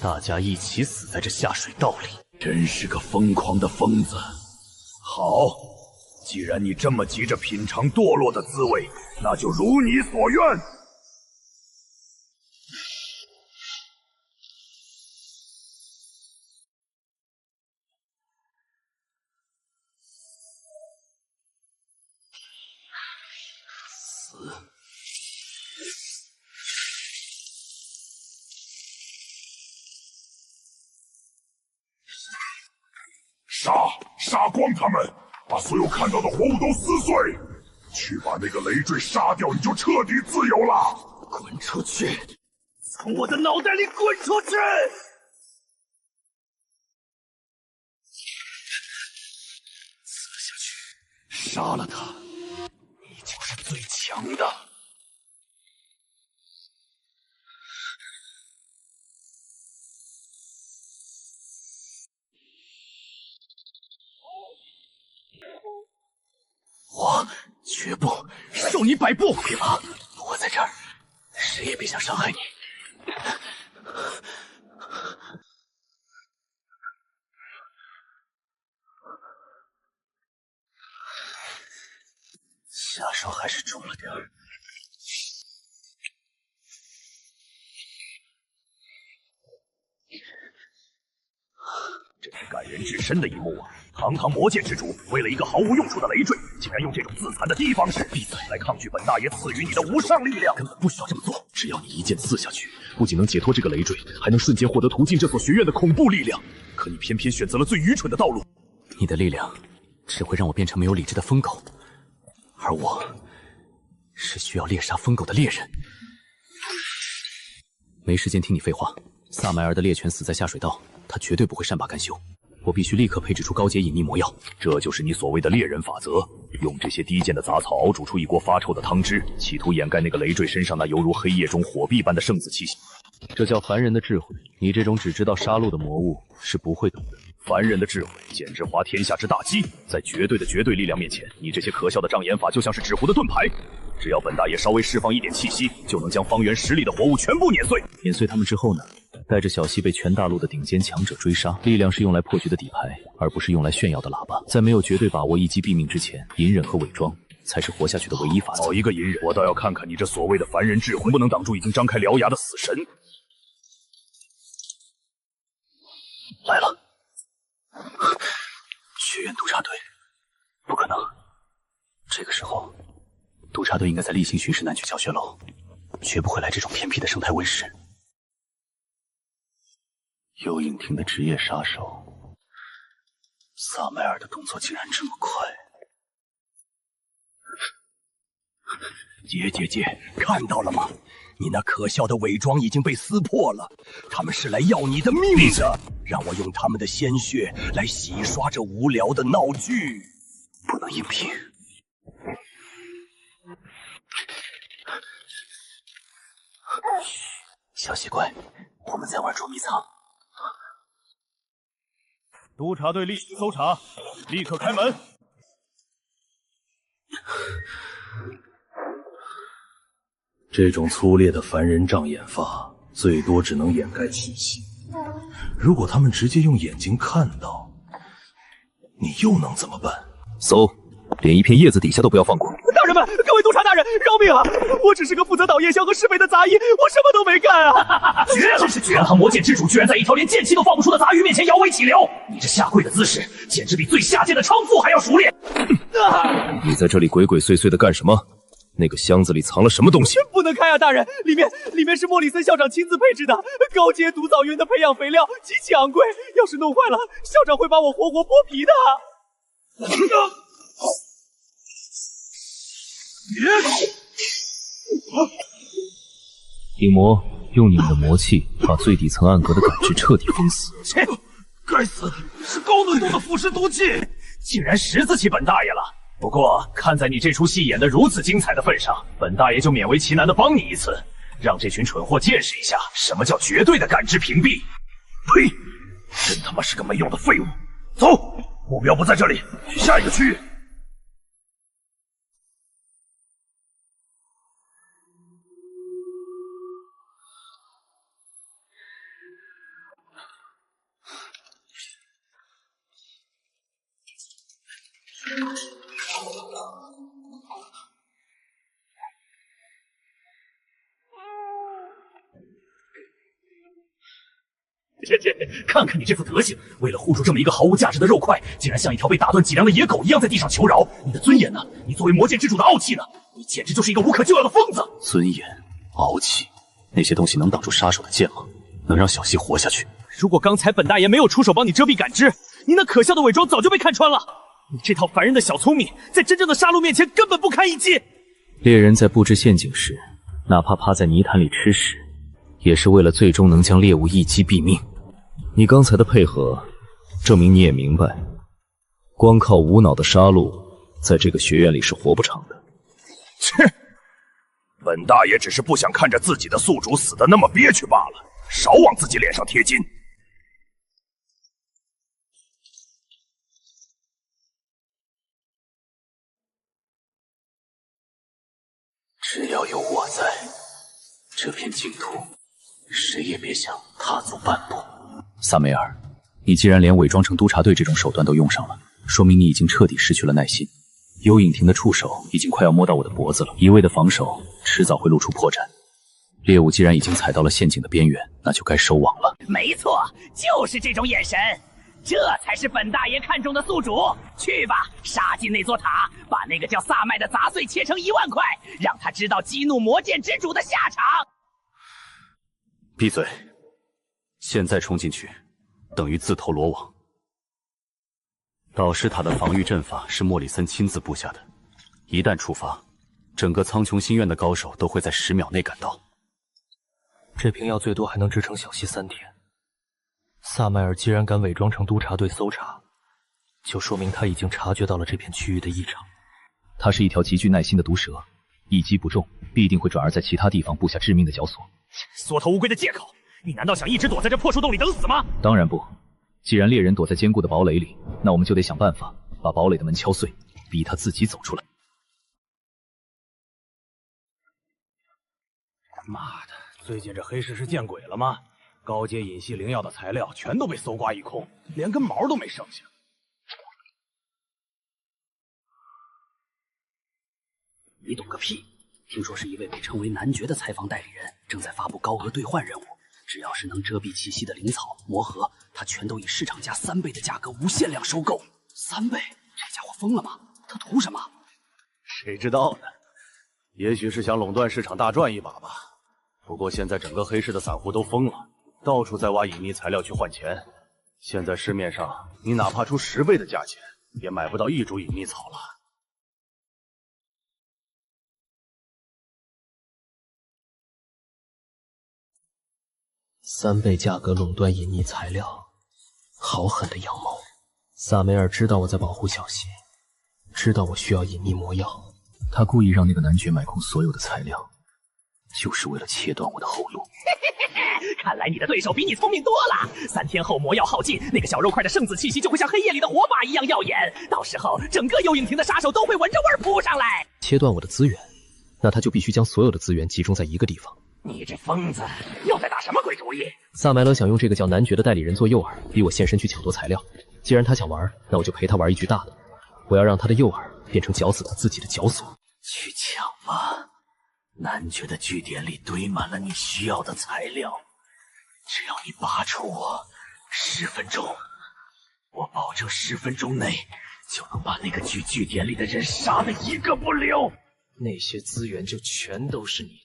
大家一起死在这下水道里。真是个疯狂的疯子。好，既然你这么急着品尝堕落的滋味，那就如你所愿。杀光他们，把所有看到的活物都撕碎，去把那个累赘杀掉，你就彻底自由了。滚出去！从我的脑袋里滚出去！刺下去，杀了他，你就是最强的。我绝不受你摆布！别怕，我在这儿，谁也别想伤害你。下手还是重了点儿。真是感人至深的一幕啊！堂堂魔界之主，为了一个毫无用处的累赘，竟然用这种自残的低方式，闭嘴，来抗拒本大爷赐予你的无上力量。根本不需要这么做，只要你一剑刺下去，不仅能解脱这个累赘，还能瞬间获得途径这所学院的恐怖力量。可你偏偏选择了最愚蠢的道路。你的力量只会让我变成没有理智的疯狗，而我是需要猎杀疯狗的猎人。没时间听你废话，萨麦尔的猎犬死在下水道，他绝对不会善罢甘休。我必须立刻配置出高阶隐匿魔药，这就是你所谓的猎人法则。用这些低贱的杂草熬煮出一锅发臭的汤汁，企图掩盖那个累赘身上那犹如黑夜中火碧般的圣子气息。这叫凡人的智慧，你这种只知道杀戮的魔物是不会懂的。凡人的智慧简直滑天下之大稽，在绝对的绝对力量面前，你这些可笑的障眼法就像是纸糊的盾牌。只要本大爷稍微释放一点气息，就能将方圆10里的活物全部碾碎。碾碎他们之后呢？带着小溪被全大陆的顶尖强者追杀，力量是用来破局的底牌，而不是用来炫耀的喇叭。在没有绝对把握一击毙命之前，隐忍和伪装才是活下去的唯一法则。好一个隐忍！我倒要看看你这所谓的凡人智慧，能不能挡住已经张开獠牙的死神。来了，学院督察队，不可能。这个时候，督察队应该在例行巡视南区教学楼，绝不会来这种偏僻的生态温室。幽影亭的职业杀手萨麦尔的动作竟然这么快！姐，看到了吗？你那可笑的伪装已经被撕破了，他们是来要你的命的！让我用他们的鲜血来洗刷这无聊的闹剧。不能硬拼。小习怪，我们在玩捉迷藏。督察队例行搜查，立刻开门。这种粗劣的凡人障眼法，最多只能掩盖气息。如果他们直接用眼睛看到，你又能怎么办？搜，连一片叶子底下都不要放过。大人们，各位督察大人，饶命啊！我只是个负责倒夜宵和施肥的杂役，我什么都没干啊！绝了！真是绝了！堂魔界之主居然在一条连剑气都放不出的杂鱼面前摇尾乞怜，你这下跪的姿势，简直比最下贱的娼妇还要熟练。你在这里鬼鬼祟祟的干什么？那个箱子里藏了什么东西？不能开啊，大人！里面是莫里森校长亲自配置的高阶毒藻源的培养肥料，极其昂贵，要是弄坏了，校长会把我活活剥皮的。影魔，用你们的魔气把最底层暗格的感知彻底封死。切！该死，是高浓度的腐蚀毒气，竟然识字起本大爷了。不过看在你这出戏演得如此精彩的份上，本大爷就勉为其难的帮你一次，让这群蠢货见识一下什么叫绝对的感知屏蔽。呸！真他妈是个没用的废物！走，目标不在这里，去下一个区域。看看你这副德行，为了护住这么一个毫无价值的肉块，竟然像一条被打断脊梁的野狗一样在地上求饶。你的尊严呢？你作为魔剑之主的傲气呢？你简直就是一个无可救药的疯子！尊严、傲气，那些东西能挡住杀手的剑吗？能让小溪活下去？如果刚才本大爷没有出手帮你遮蔽感知，你那可笑的伪装早就被看穿了。你这套凡人的小聪明，在真正的杀戮面前根本不堪一击。猎人在布置陷阱时，哪怕趴在泥潭里吃屎，也是为了最终能将猎物一击毙命。你刚才的配合，证明你也明白，光靠无脑的杀戮，在这个学院里是活不长的。切！本大爷只是不想看着自己的宿主死得那么憋屈罢了，少往自己脸上贴金。只要有我在，这片净土，谁也别想踏足半步。萨梅尔，你既然连伪装成督察队这种手段都用上了，说明你已经彻底失去了耐心。幽影亭的触手已经快要摸到我的脖子了，一味的防守，迟早会露出破绽。猎物既然已经踩到了陷阱的边缘，那就该收网了。没错，就是这种眼神，这才是本大爷看中的宿主。去吧，杀进那座塔，把那个叫萨麦的杂碎切成1万块，让他知道激怒魔剑之主的下场。闭嘴！现在冲进去，等于自投罗网。导师塔的防御阵法是莫里森亲自布下的，一旦触发，整个苍穹星院的高手都会在10秒内赶到。这瓶药最多还能支撑小溪3天。萨麦尔既然敢伪装成督察队搜查，就说明他已经察觉到了这片区域的异常。他是一条极具耐心的毒蛇，一击不中，必定会转而在其他地方布下致命的绞索。缩头乌龟的借口！你难道想一直躲在这破树洞里等死吗？当然不，既然猎人躲在坚固的堡垒里，那我们就得想办法把堡垒的门敲碎，逼他自己走出来。妈的，最近这黑市是见鬼了吗？高阶隐系灵药的材料全都被搜刮一空，连根毛都没剩下。你懂个屁！听说是一位被称为男爵的采访代理人正在发布高额兑换任务，只要是能遮蔽气息的灵草、魔核，他全都以市场价3倍的价格无限量收购。3倍？这家伙疯了吗？他图什么？谁知道呢？也许是想垄断市场大赚一把吧。不过现在整个黑市的散户都疯了，到处在挖隐匿材料去换钱。现在市面上，你哪怕出10倍的价钱，也买不到1株隐匿草了。3倍价格垄断隐匿材料，好狠的阳谋！萨梅尔知道我在保护小溪，知道我需要隐匿魔药，他故意让那个男爵买空所有的材料，就是为了切断我的后路。看来你的对手比你聪明多了。3天后魔药耗尽，那个小肉块的圣子气息就会像黑夜里的火把一样耀眼，到时候整个幽影亭的杀手都会闻着味儿扑上来。切断我的资源，那他就必须将所有的资源集中在一个地方。你这疯子又在打什么鬼主意？萨麦勒想用这个叫男爵的代理人做诱饵，逼我现身去抢夺材料。既然他想玩，那我就陪他玩一局大的。我要让他的诱饵变成绞死他自己的绞索。去抢吧，男爵的据点里堆满了你需要的材料，只要你拔出我10分钟，我保证10分钟内就能把那个据点里的人杀得一个不留。那些资源就全都是你的。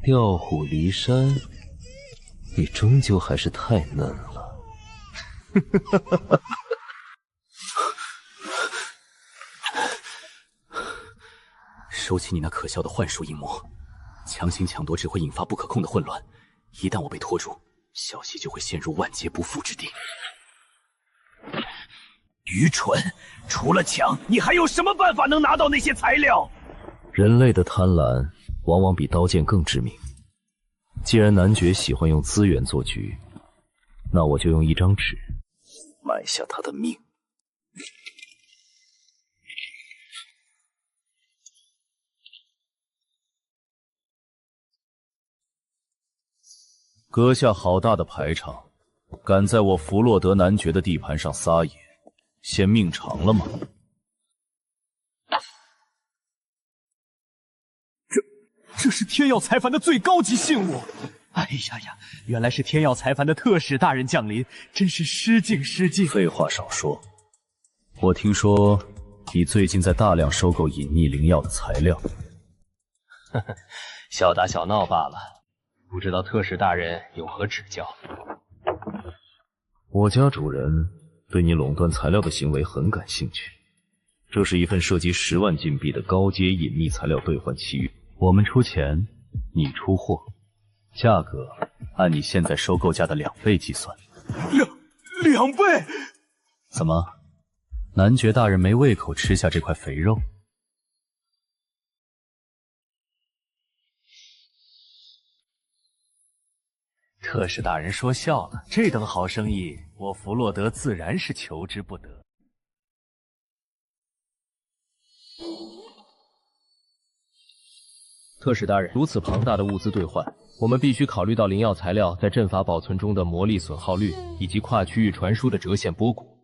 调虎离山，你终究还是太嫩了。收起你那可笑的幻术阴谋，强行抢夺只会引发不可控的混乱，一旦我被拖住，小溪就会陷入万劫不复之地。愚蠢！除了抢，你还有什么办法能拿到那些材料？人类的贪婪往往比刀剑更致命。既然男爵喜欢用资源做局，那我就用一张纸买下他的命。阁下好大的排场，敢在我弗洛德男爵的地盘上撒野，嫌命长了吗？这是天耀财阀的最高级信物。哎呀呀，原来是天耀财阀的特使大人降临，真是失敬失敬。废话少说，我听说你最近在大量收购隐匿灵药的材料。呵呵，小打小闹罢了，不知道特使大人有何指教？我家主人对你垄断材料的行为很感兴趣。这是一份涉及10万金币的高阶隐秘材料兑换契约，我们出钱，你出货，价格按你现在收购价的2倍计算。两倍？怎么，男爵大人没胃口吃下这块肥肉？特使大人说笑了，这等好生意，我弗洛德自然是求之不得。特使大人，如此庞大的物资兑换，我们必须考虑到灵药材料在阵法保存中的魔力损耗率，以及跨区域传输的折线波谷。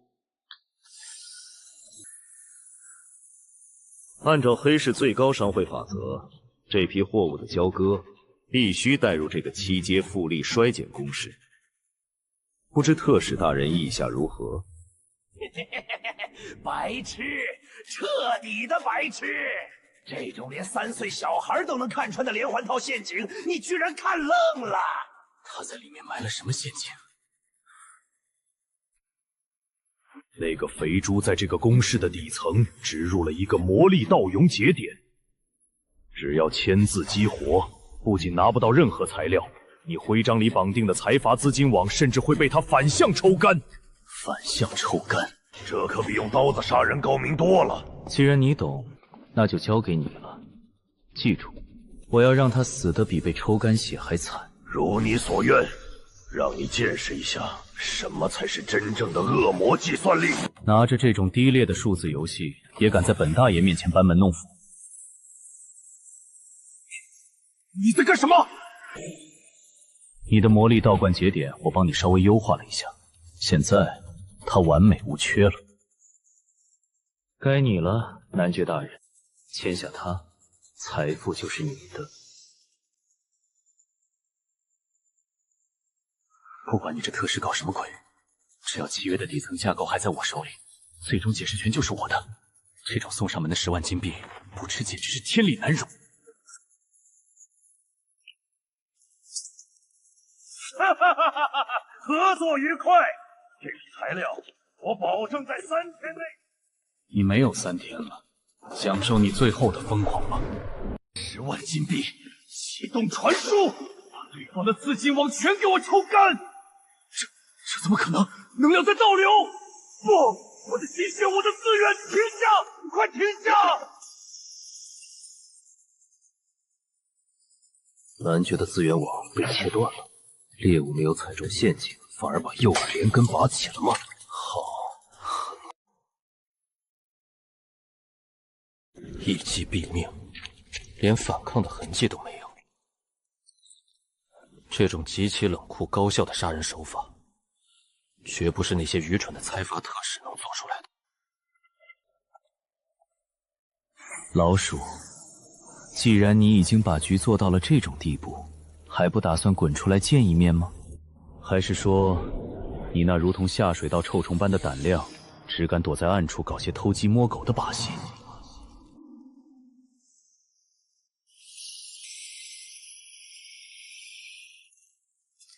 按照黑市最高商会法则，这批货物的交割必须带入这个7阶复利衰减公式。不知特使大人意下如何？白痴，彻底的白痴！这种连3岁小孩都能看穿的连环套陷阱，你居然看愣了！他在里面埋了什么陷阱？那个肥猪在这个公式的底层植入了一个魔力盗용节点，只要签字激活，不仅拿不到任何材料，你徽章里绑定的财阀资金网甚至会被他反向抽干。反向抽干，这可比用刀子杀人高明多了。既然你懂，那就交给你了。记住，我要让他死得比被抽干血还惨。如你所愿，让你见识一下什么才是真正的恶魔计算力。拿着这种低劣的数字游戏，也敢在本大爷面前班门弄斧？你在干什么？你的魔力道观节点，我帮你稍微优化了一下，现在它完美无缺了。该你了，男爵大人，签下它，财富就是你的。不管你这特使搞什么鬼，只要契约的底层架构还在我手里，最终解释权就是我的。这种送上门的10万金币，不吃简直是天理难容。合作愉快！这批材料我保证在3天内。你没有3天了，享受你最后的疯狂吧。 10万金币，启动传输，把对方的资金网全给我抽干！这怎么可能？能量在倒流！不，我的心血，我的资源，停下！快停下！男爵的资源网被切断了，猎物没有踩中陷阱，反而把诱饵连根拔起了吗？好，一击毙命，连反抗的痕迹都没有。这种极其冷酷高效的杀人手法，绝不是那些愚蠢的财阀特使能做出来的。老鼠，既然你已经把局做到了这种地步，还不打算滚出来见一面吗？还是说，你那如同下水道臭虫般的胆量，只敢躲在暗处搞些偷鸡摸狗的把戏？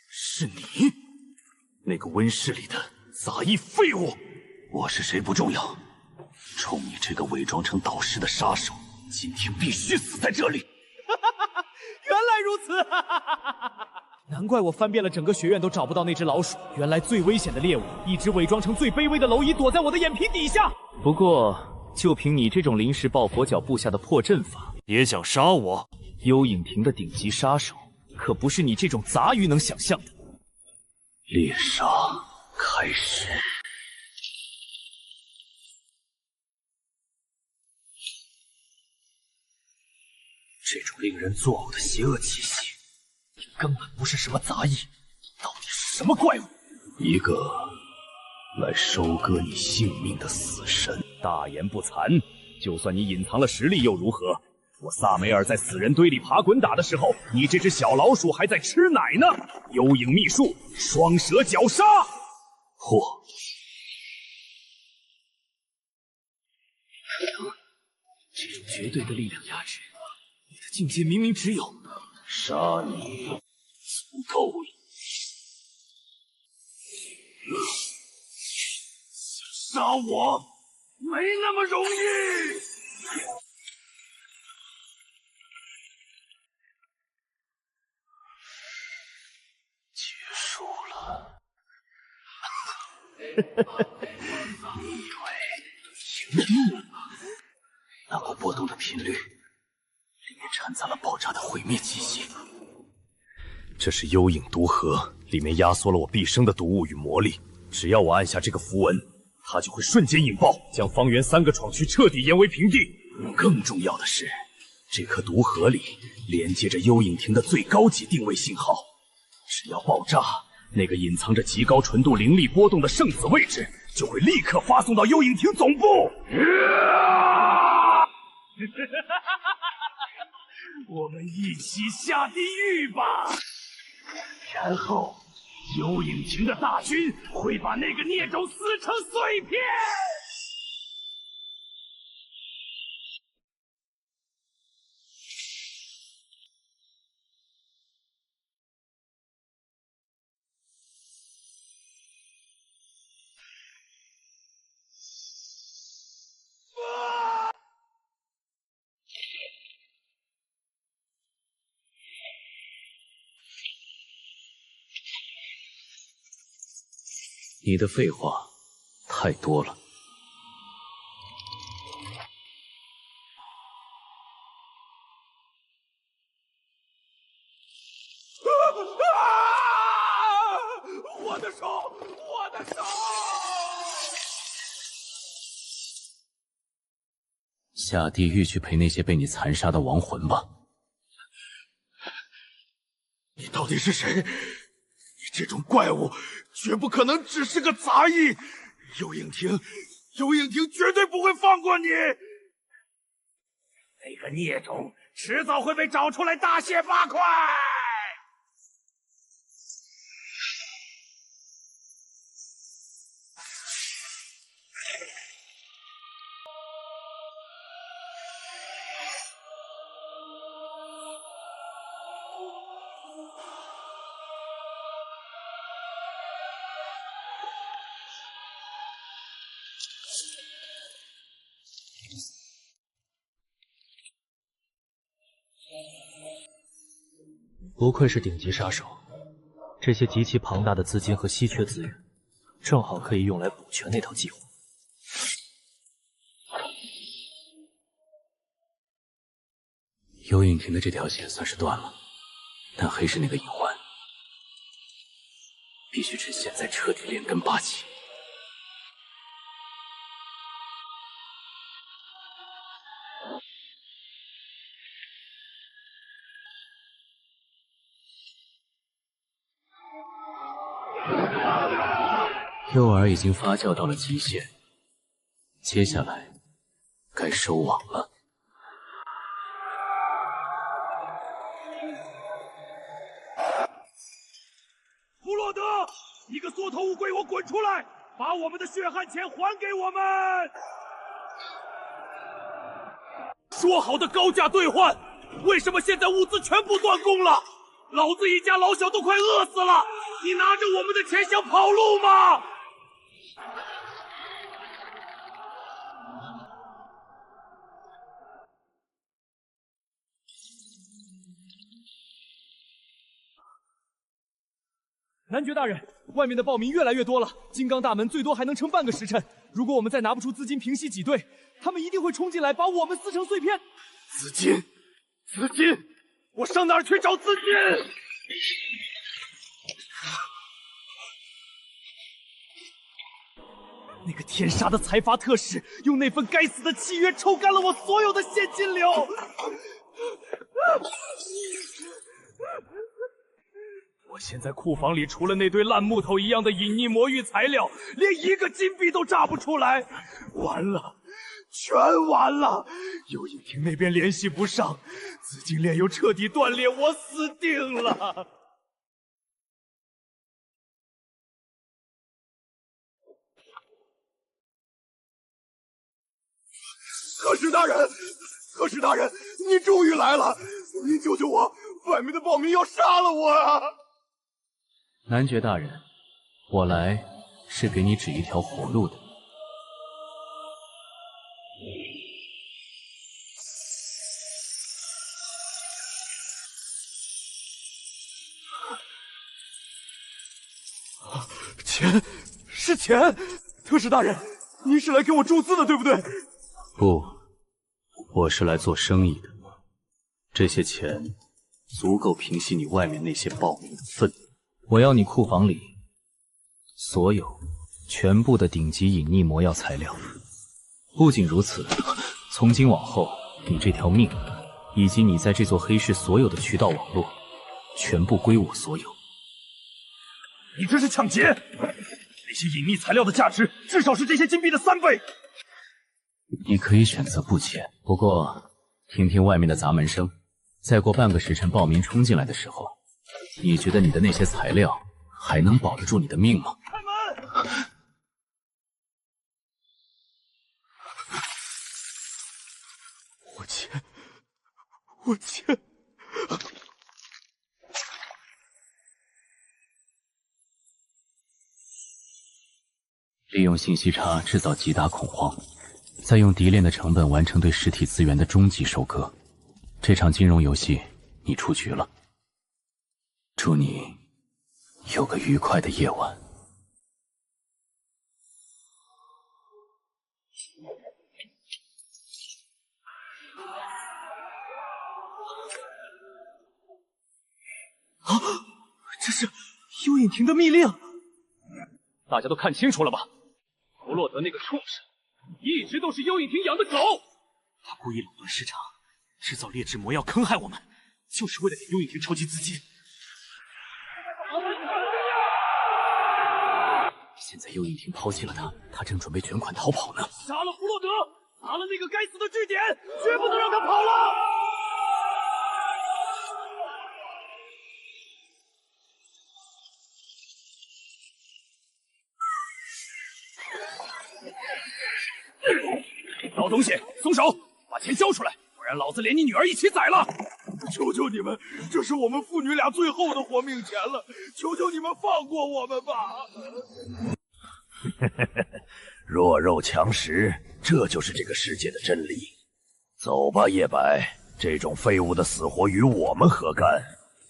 是你，那个温室里的杂役废物！我是谁不重要，冲你这个伪装成导师的杀手，今天必须死在这里！原来如此，难怪我翻遍了整个学院都找不到那只老鼠。原来最危险的猎物一直伪装成最卑微的蝼蚁，躲在我的眼皮底下。不过，就凭你这种临时抱佛脚布下的破阵法，也想杀我？幽影庭的顶级杀手，可不是你这种杂鱼能想象的。猎杀开始。这种令人作呕的邪恶气息，根本不是什么杂役，到底是什么怪物？一个来收割你性命的死神。大言不惭，就算你隐藏了实力又如何？我萨梅尔在死人堆里爬滚打的时候，你这只小老鼠还在吃奶呢。幽影秘术，双蛇绞杀。嚯！可能这种绝对的力量压制，你的境界明明只有杀你足够了。杀我没那么容易。结束了。你以为赢定了吗？那股波动的频率里面掺杂了爆炸的毁灭气息。这是幽影毒核，里面压缩了我毕生的毒物与魔力。只要我按下这个符文，它就会瞬间引爆，将方圆3个闯区彻底夷为平地。更重要的是，这颗毒核里连接着幽影庭的最高级定位信号，只要爆炸，那个隐藏着极高纯度灵力波动的圣子位置就会立刻发送到幽影庭总部。我们一起下地狱吧！然后，幽影庭的大军会把那个孽种撕成碎片。你的废话太多了。我的手，我的手！下地狱去陪那些被你残杀的亡魂吧。你到底是谁？你这种怪物绝不可能只是个杂役。幽影庭绝对不会放过你。那个孽种迟早会被找出来大卸8块。不愧是顶级杀手，这些极其庞大的资金和稀缺资源，正好可以用来补全那套计划。幽影庭的这条线算是断了，但黑市那个隐患，必须趁现在彻底连根拔起。诱饵已经发酵到了极限，接下来该收网了。弗洛德，你个缩头乌龟，给我滚出来！把我们的血汗钱还给我们！说好的高价兑换，为什么现在物资全部断供了？老子一家老小都快饿死了！你拿着我们的钱想跑路吗？男爵大人，外面的暴民越来越多了，金刚大门最多还能撑半个时辰。如果我们再拿不出资金平息挤兑，他们一定会冲进来把我们撕成碎片。资金，我上哪儿去找资金？那个天杀的财阀特使用那份该死的契约抽干了我所有的现金流。我现在库房里除了那堆烂木头一样的隐匿魔域材料，连一个金币都榨不出来。完了，全完了！幽影亭那边联系不上，资金链又彻底断裂，我死定了！可是大人，你终于来了！你救救我，外面的暴民要杀了我啊！男爵大人，我来是给你指一条活路的。钱，是钱！特使大人，您是来给我注资的，对不对？不，我是来做生意的。这些钱足够平息你外面那些暴民的愤怒。我要你库房里所有全部的顶级隐匿魔药材料。不仅如此，从今往后，你这条命，以及你在这座黑市所有的渠道网络，全部归我所有。你这是抢劫！那些隐匿材料的价值至少是这些金币的3倍。你可以选择不签，不过听听外面的砸门声，再过半个时辰暴民冲进来的时候，你觉得你的那些材料还能保得住你的命吗？开门！我签。利用信息差制造极大恐慌，再用敌链的成本完成对实体资源的终极收割。这场金融游戏你出局了，祝你有个愉快的夜晚。啊！这是幽影亭的密令！大家都看清楚了吧？弗洛德那个畜生，一直都是幽影亭养的狗。他故意垄断市场，制造劣质魔药坑害我们，就是为了给幽影亭筹集资金。现在幽影亭抛弃了他，他正准备卷款逃跑呢。杀了弗洛德，砸了那个该死的据点，绝不能让他跑了！老东西，松手，把钱交出来，不然老子连你女儿一起宰了！求求你们，这是我们父女俩最后的活命钱了，求求你们放过我们吧！弱肉强食，这就是这个世界的真理。走吧，叶白，这种废物的死活与我们何干？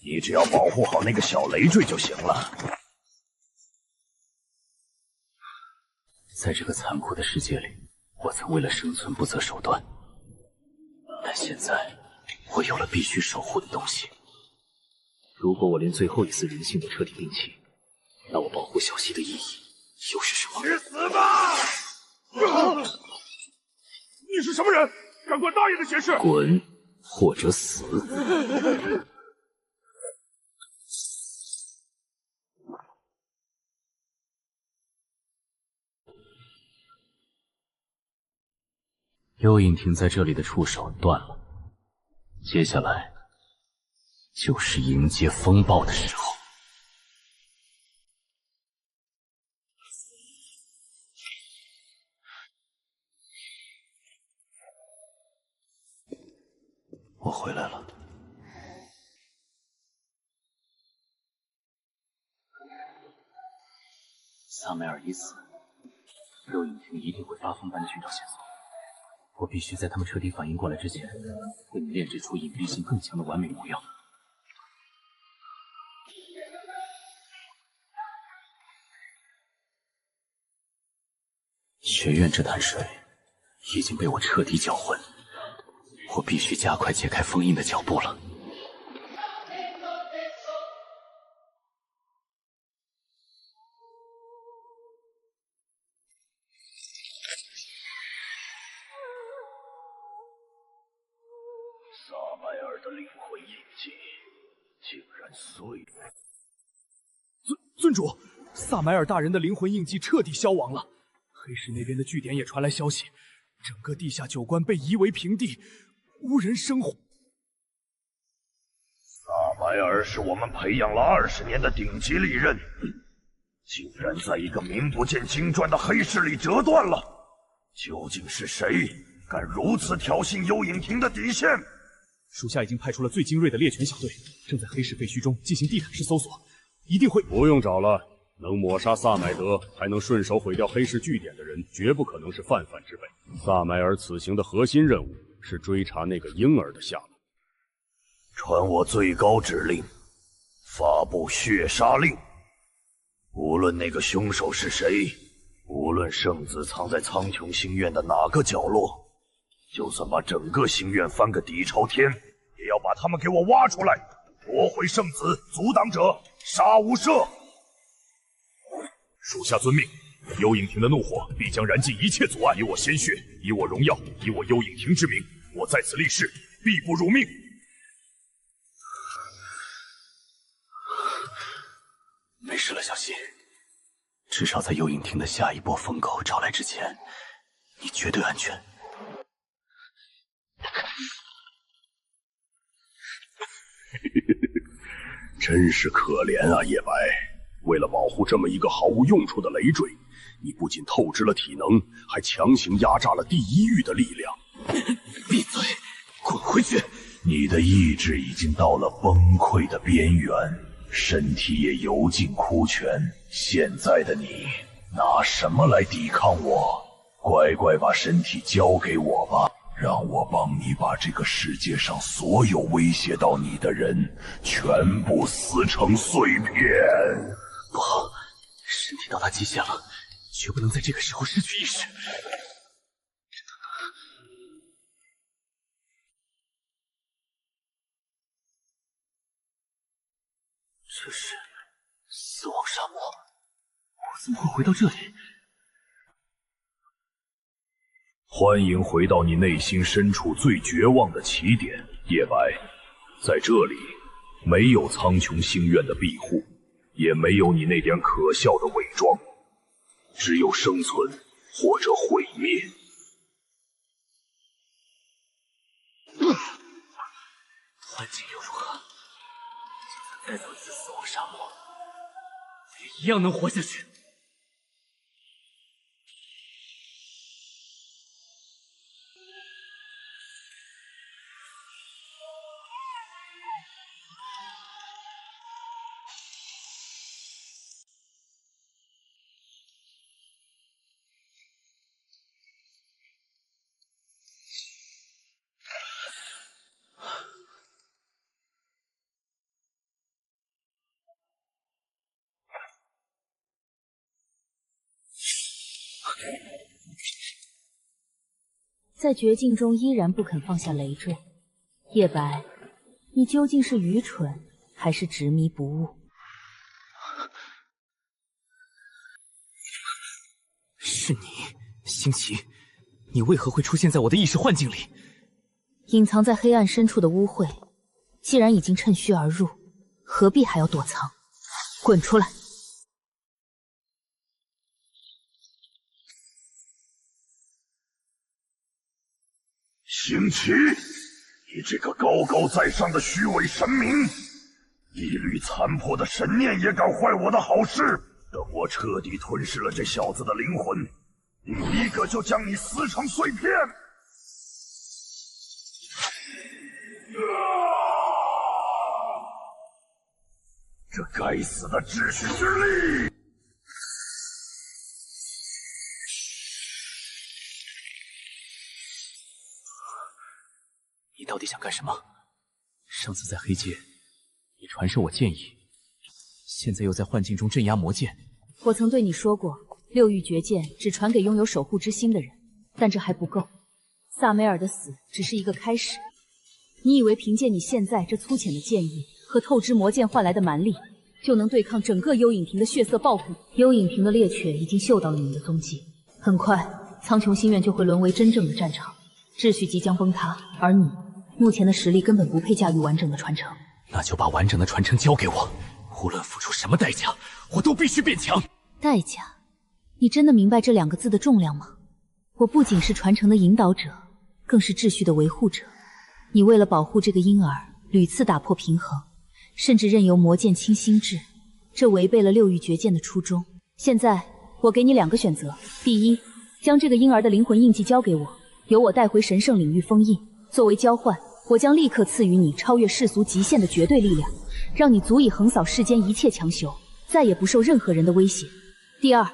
你只要保护好那个小累赘就行了。在这个残酷的世界里，我曾为了生存不择手段，但现在我有了必须守护的东西。如果我连最后一丝人性都彻底摒弃，那我保护小溪的意义又是什么？去死吧！你是什么人？敢管大爷的闲事？滚，或者死！幽影亭在这里的触手断了，接下来就是迎接风暴的时候。我回来了。萨梅尔已死，幽影亭一定会发疯般的寻找线索。我必须在他们彻底反应过来之前，为你炼制出隐蔽性更强的完美魔药。学院这潭水已经被我彻底搅浑，我必须加快解开封印的脚步了。萨麦尔的灵魂印记竟然碎了。尊主，萨买尔大人的灵魂印记彻底消亡了。黑市那边的据点也传来消息，整个地下酒馆被夷为平地，无人生还。萨买尔是我们培养了20年的顶级利刃，竟然在一个名不见经传的黑市里折断了。究竟是谁敢如此挑衅幽影亭的底线？属下已经派出了最精锐的猎犬小队，正在黑市废墟中进行地毯式搜索，一定会。不用找了，能抹杀萨买德，还能顺手毁掉黑市据点的人，绝不可能是泛泛之辈。萨买尔此行的核心任务是追查那个婴儿的下落。传我最高指令，发布血杀令。无论那个凶手是谁，无论圣子藏在苍穹星院的哪个角落，就算把整个星院翻个底朝天，也要把他们给我挖出来，夺回圣子，阻挡者杀无赦。属下遵命。幽影亭的怒火必将燃尽一切阻碍，以我鲜血，以我荣耀，以我幽影亭之名，我在此立誓，必不辱命。没事了，小希。至少在幽影亭的下一波疯狗找来之前，你绝对安全。真是可怜啊，叶白！为了保护这么一个毫无用处的累赘，你不仅透支了体能，还强行压榨了第一域的力量。闭嘴，滚回去！你的意志已经到了崩溃的边缘，身体也油尽枯泉。现在的你拿什么来抵抗我？乖乖把身体交给我吧，让我帮你把这个世界上所有威胁到你的人全部撕成碎片。不好，身体到达极限了，绝不能在这个时候失去意识。这是死亡沙漠，我怎么会回到这里？欢迎回到你内心深处最绝望的起点，叶白。在这里，没有苍穹星院的庇护，也没有你那点可笑的伪装，只有生存或者毁灭。环境又如何？就算再走一次死亡沙漠，也一样能活下去。在绝境中依然不肯放下累赘，叶白，你究竟是愚蠢还是执迷不悟？是你，星奇，你为何会出现在我的意识幻境里？隐藏在黑暗深处的污秽，既然已经趁虚而入，何必还要躲藏？滚出来！星奇，你这个高高在上的虚伪神明，一缕残破的神念也敢坏我的好事！等我彻底吞噬了这小子的灵魂，第一个就将你撕成碎片！这该死的秩序之力！你到底想干什么？上次在黑界，你传授我剑意，现在又在幻境中镇压魔剑。我曾对你说过，六域绝剑只传给拥有守护之心的人，但这还不够。萨梅尔的死只是一个开始。你以为凭借你现在这粗浅的剑意和透支魔剑换来的蛮力，就能对抗整个幽影亭的血色暴虎？幽影亭的猎犬已经嗅到了你们的踪迹，很快苍穹心愿就会沦为真正的战场，秩序即将崩塌。而你目前的实力根本不配驾驭完整的传承。那就把完整的传承交给我，无论付出什么代价，我都必须变强。代价？你真的明白这2个字的重量吗？我不仅是传承的引导者，更是秩序的维护者。你为了保护这个婴儿，屡次打破平衡，甚至任由魔剑倾心智，这违背了六域绝剑的初衷。现在我给你2个选择：第一，将这个婴儿的灵魂印记交给我，由我带回神圣领域封印。作为交换，我将立刻赐予你超越世俗极限的绝对力量，让你足以横扫世间一切强雄，再也不受任何人的威胁。第二，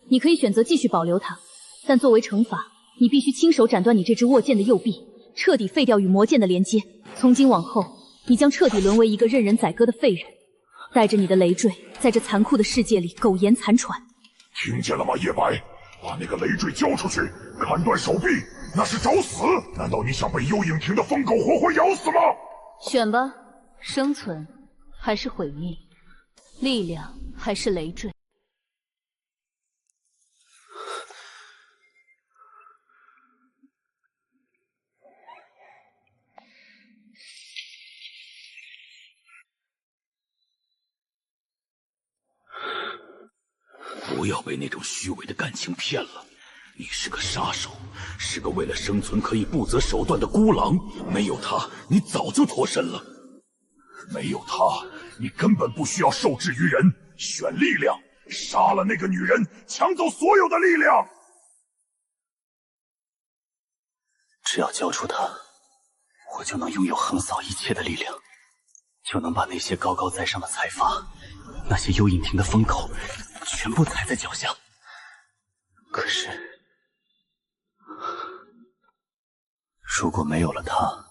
你可以选择继续保留它，但作为惩罚，你必须亲手斩断你这只握剑的右臂，彻底废掉与魔剑的连接。从今往后，你将彻底沦为一个任人宰割的废人，带着你的累赘，在这残酷的世界里苟延残喘。听见了吗，叶白？把那个累赘交出去，砍断手臂，那是找死！难道你想被幽影亭的疯狗活活咬死吗？选吧，生存还是毁灭，力量还是累赘。不要被那种虚伪的感情骗了。你是个杀手，是个为了生存可以不择手段的孤狼。没有他，你早就脱身了。没有他，你根本不需要受制于人。选力量，杀了那个女人，抢走所有的力量。只要交出她，我就能拥有横扫一切的力量，就能把那些高高在上的财阀，那些幽影亭的疯狗，全部踩在脚下。可是，如果没有了他，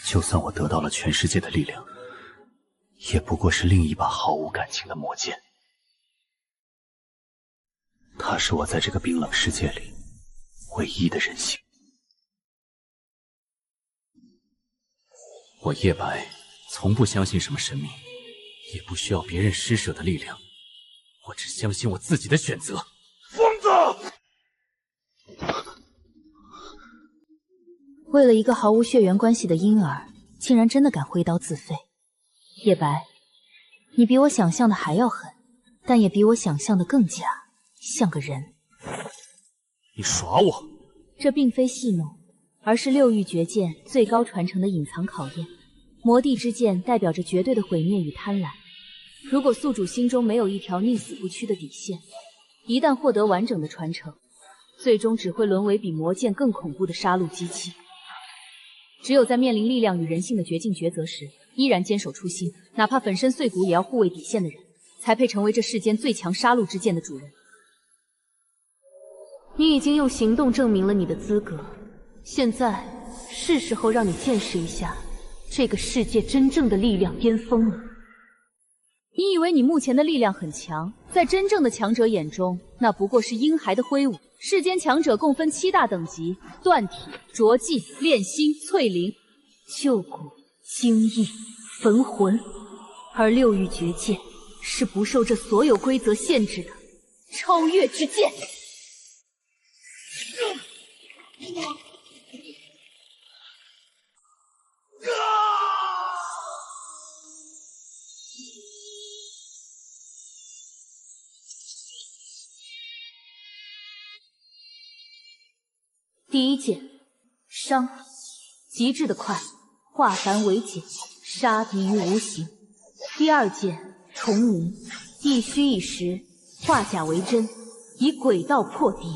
就算我得到了全世界的力量，也不过是另一把毫无感情的魔剑。他是我在这个冰冷世界里唯一的人性。我叶白从不相信什么神明，也不需要别人施舍的力量，我只相信我自己的选择。疯子！为了一个毫无血缘关系的婴儿，竟然真的敢挥刀自废。叶白，你比我想象的还要狠，但也比我想象的更加像个人。你耍我？这并非戏弄，而是六域绝剑最高传承的隐藏考验。魔帝之剑代表着绝对的毁灭与贪婪，如果宿主心中没有一条宁死不屈的底线，一旦获得完整的传承，最终只会沦为比魔剑更恐怖的杀戮机器。只有在面临力量与人性的绝境抉择时，依然坚守初心，哪怕粉身碎骨也要护卫底线的人，才配成为这世间最强杀戮之剑的主人。你已经用行动证明了你的资格，现在是时候让你见识一下这个世界真正的力量巅峰了。你以为你目前的力量很强，在真正的强者眼中，那不过是婴孩的挥舞。世间强者共分7大等级：断体、灼技、炼心、淬灵、救骨、精益、焚魂。而六域绝剑是不受这所有规则限制的超越之剑。第一剑，伤，极致的快，化繁为简，杀敌于无形。第二剑，重凝，一虚一实，化假为真，以诡道破敌。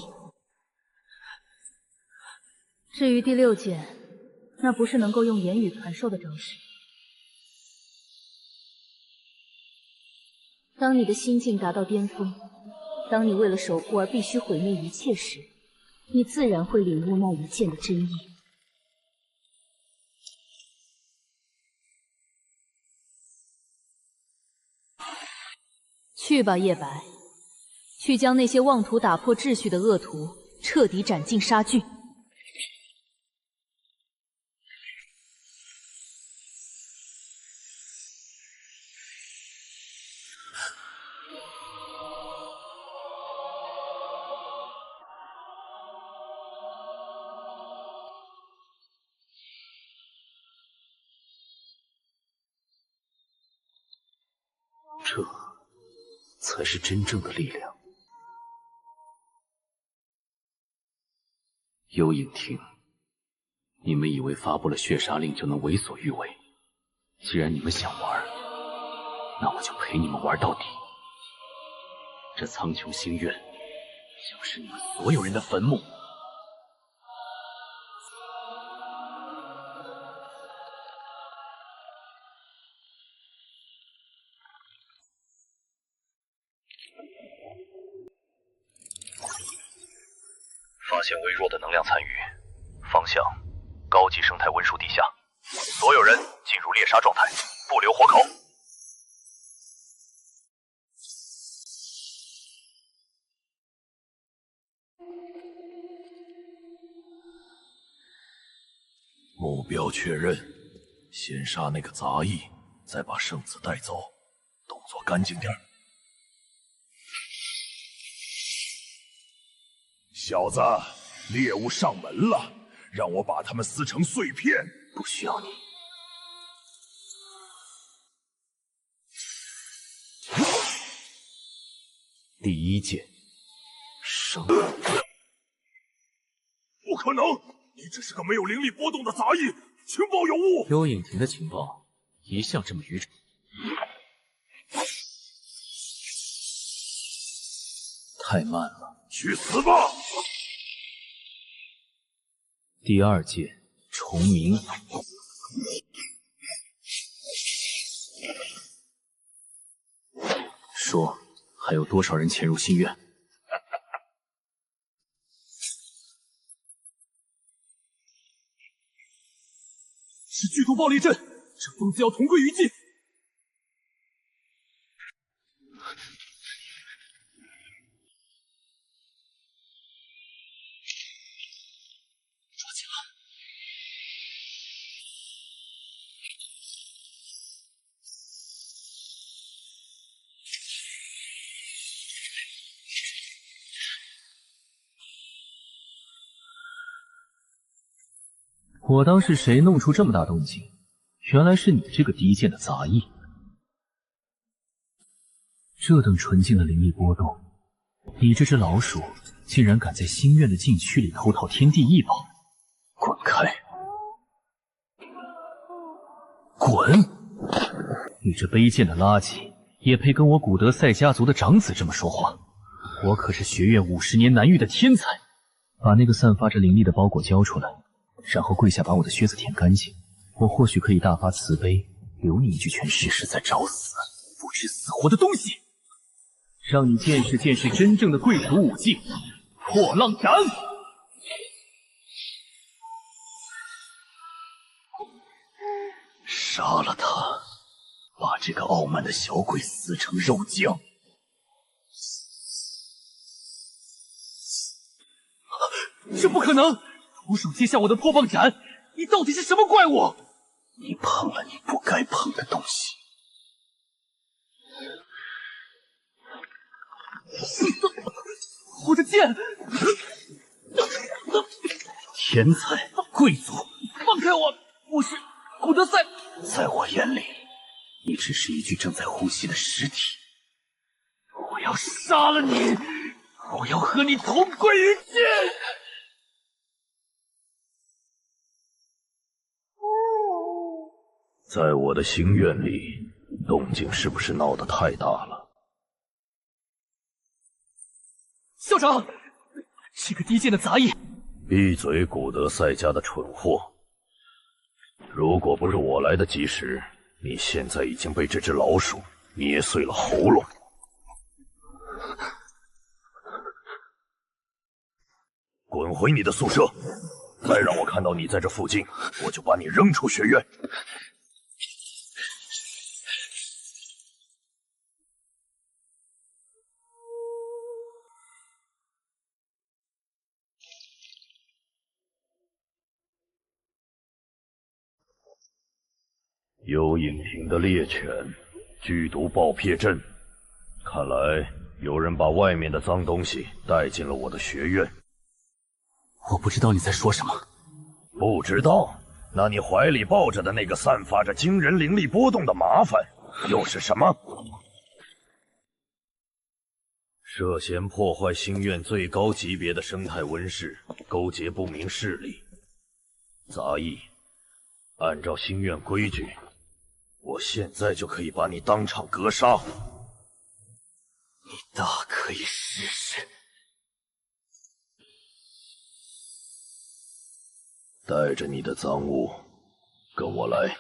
至于第六剑，那不是能够用言语传授的招式。当你的心境达到巅峰，当你为了守护而必须毁灭一切时，你自然会领悟那一剑的真意。去吧，叶白，去将那些妄图打破秩序的恶徒彻底斩尽杀绝。这才是真正的力量。幽影庭，你们以为发布了血杀令就能为所欲为？既然你们想玩，那我就陪你们玩到底。这苍穹星院将是你们所有人的坟墓。发现微弱的能量残余，方向高级生态温树地下，所有人进入猎杀状态，不留活口。目标确认，先杀那个杂役，再把圣子带走，动作干净点。小子，猎物上门了，让我把他们撕成碎片。不需要你。第一剑，生。不可能！你只是个没有灵力波动的杂役，情报有误。幽影庭的情报一向这么愚蠢。太慢了，去死吧！第二剑重鸣。说，还有多少人潜入心院？是巨毒暴力阵，这疯子要同归于尽。抓紧了！我当是谁弄出这么大动静？原来是你这个低贱的杂役！这等纯净的灵力波动，你这只老鼠竟然敢在星院的禁区里偷套天地异宝！滚开！滚！你这卑贱的垃圾，也配跟我古德赛家族的长子这么说话？我可是学院50年难遇的天才！把那个散发着灵力的包裹交出来。然后跪下把我的靴子舔干净，我或许可以大发慈悲，留你一具全尸。这是在找死，不知死活的东西！让你见识见识真正的贵族武技——破浪斩！杀了他，把这个傲慢的小鬼撕成肉酱！这不可能！徒手接下我的破棒斩，你到底是什么怪物？你碰了你不该碰的东西。我的剑！天才贵族，放开我！我是古德赛。在我眼里，你只是一具正在呼吸的尸体。我要杀了你！我要和你同归于尽！在我的心院里，动静是不是闹得太大了？校长，这个低贱的杂役！闭嘴，古德赛家的蠢货！如果不是我来得及时，你现在已经被这只老鼠捏碎了喉咙。滚回你的宿舍！再让我看到你在这附近，我就把你扔出学院！幽影亭的猎犬，剧毒爆撇阵。看来有人把外面的脏东西带进了我的学院。我不知道你在说什么。不知道？那你怀里抱着的那个散发着惊人灵力波动的麻烦，又是什么？涉嫌破坏星院最高级别的生态温室，勾结不明势力。杂役，按照星院规矩，我现在就可以把你当场格杀。你大可以试试。带着你的赃物，跟我来。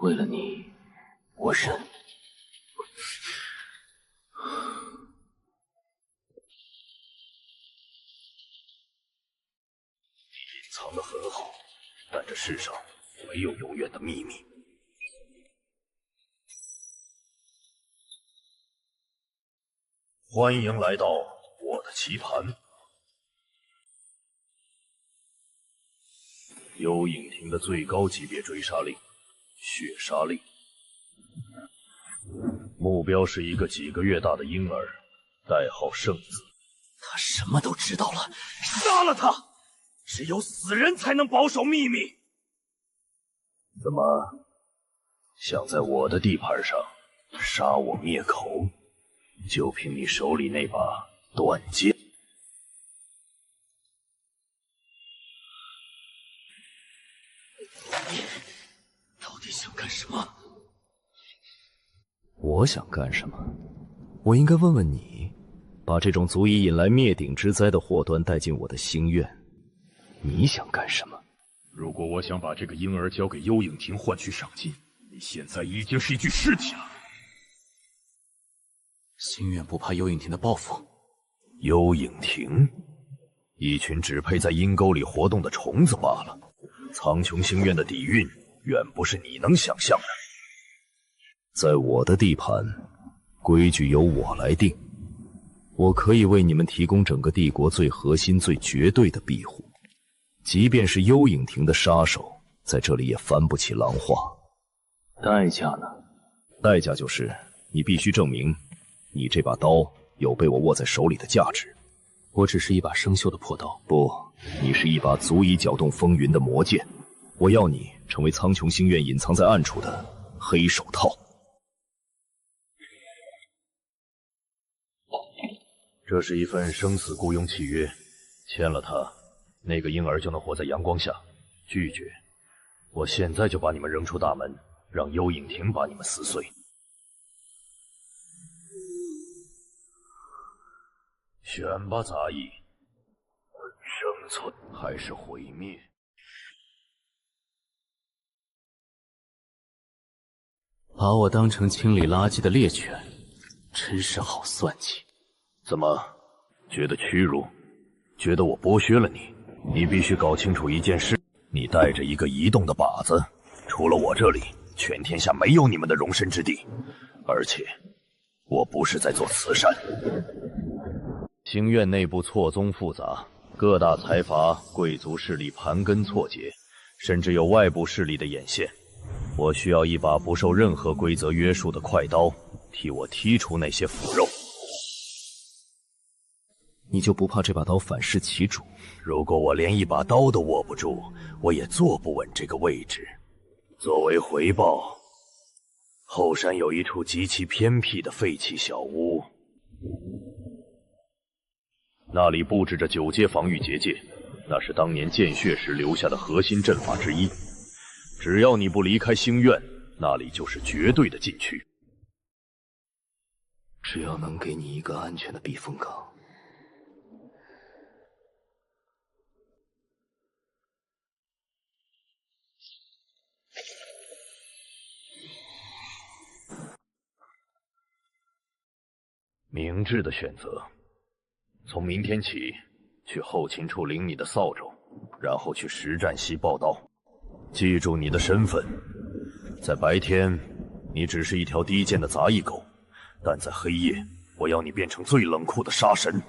为了你，我忍。隐藏得很好，但这世上没有永远的秘密。欢迎来到我的棋盘。幽影亭的最高级别追杀令，血杀令。目标是一个几个月大的婴儿，代号圣子。他什么都知道了，杀了他！只有死人才能保守秘密。怎么，想在我的地盘上杀我灭口？就凭你手里那把短剑？你到底想干什么？我想干什么？我应该问问你，把这种足以引来灭顶之灾的祸端带进我的心愿，你想干什么？如果我想把这个婴儿交给幽影亭换取赏金，你现在已经是一具尸体了。星院不怕幽影亭的报复？幽影亭，一群只配在阴沟里活动的虫子罢了。苍穹星院的底蕴远不是你能想象的。在我的地盘，规矩由我来定。我可以为你们提供整个帝国最核心、最绝对的庇护。即便是幽影亭的杀手，在这里也翻不起浪花。代价呢？代价就是你必须证明，你这把刀有被我握在手里的价值。我只是一把生锈的破刀。不，你是一把足以搅动风云的魔剑。我要你成为苍穹星院隐藏在暗处的黑手套。这是一份生死雇佣契约，签了它，那个婴儿就能活在阳光下。拒绝，我现在就把你们扔出大门，让幽影亭把你们撕碎。选吧，杂役，生存还是毁灭？把我当成清理垃圾的猎犬，真是好算计。怎么，觉得屈辱？觉得我剥削了你？你必须搞清楚一件事：你带着一个移动的靶子，除了我这里，全天下没有你们的容身之地。而且，我不是在做慈善。星院内部错综复杂，各大财阀、贵族势力盘根错节，甚至有外部势力的眼线。我需要一把不受任何规则约束的快刀，替我剔除那些腐肉。你就不怕这把刀反噬其主？如果我连一把刀都握不住，我也坐不稳这个位置。作为回报，后山有一处极其偏僻的废弃小屋，那里布置着9阶防御结界，那是当年见血时留下的核心阵法之一。只要你不离开星院，那里就是绝对的禁区。只要能给你一个安全的避风港。明智的选择。从明天起，去后勤处领你的扫帚，然后去实战溪报道。记住你的身份，在白天，你只是一条低贱的杂役狗，但在黑夜，我要你变成最冷酷的杀神。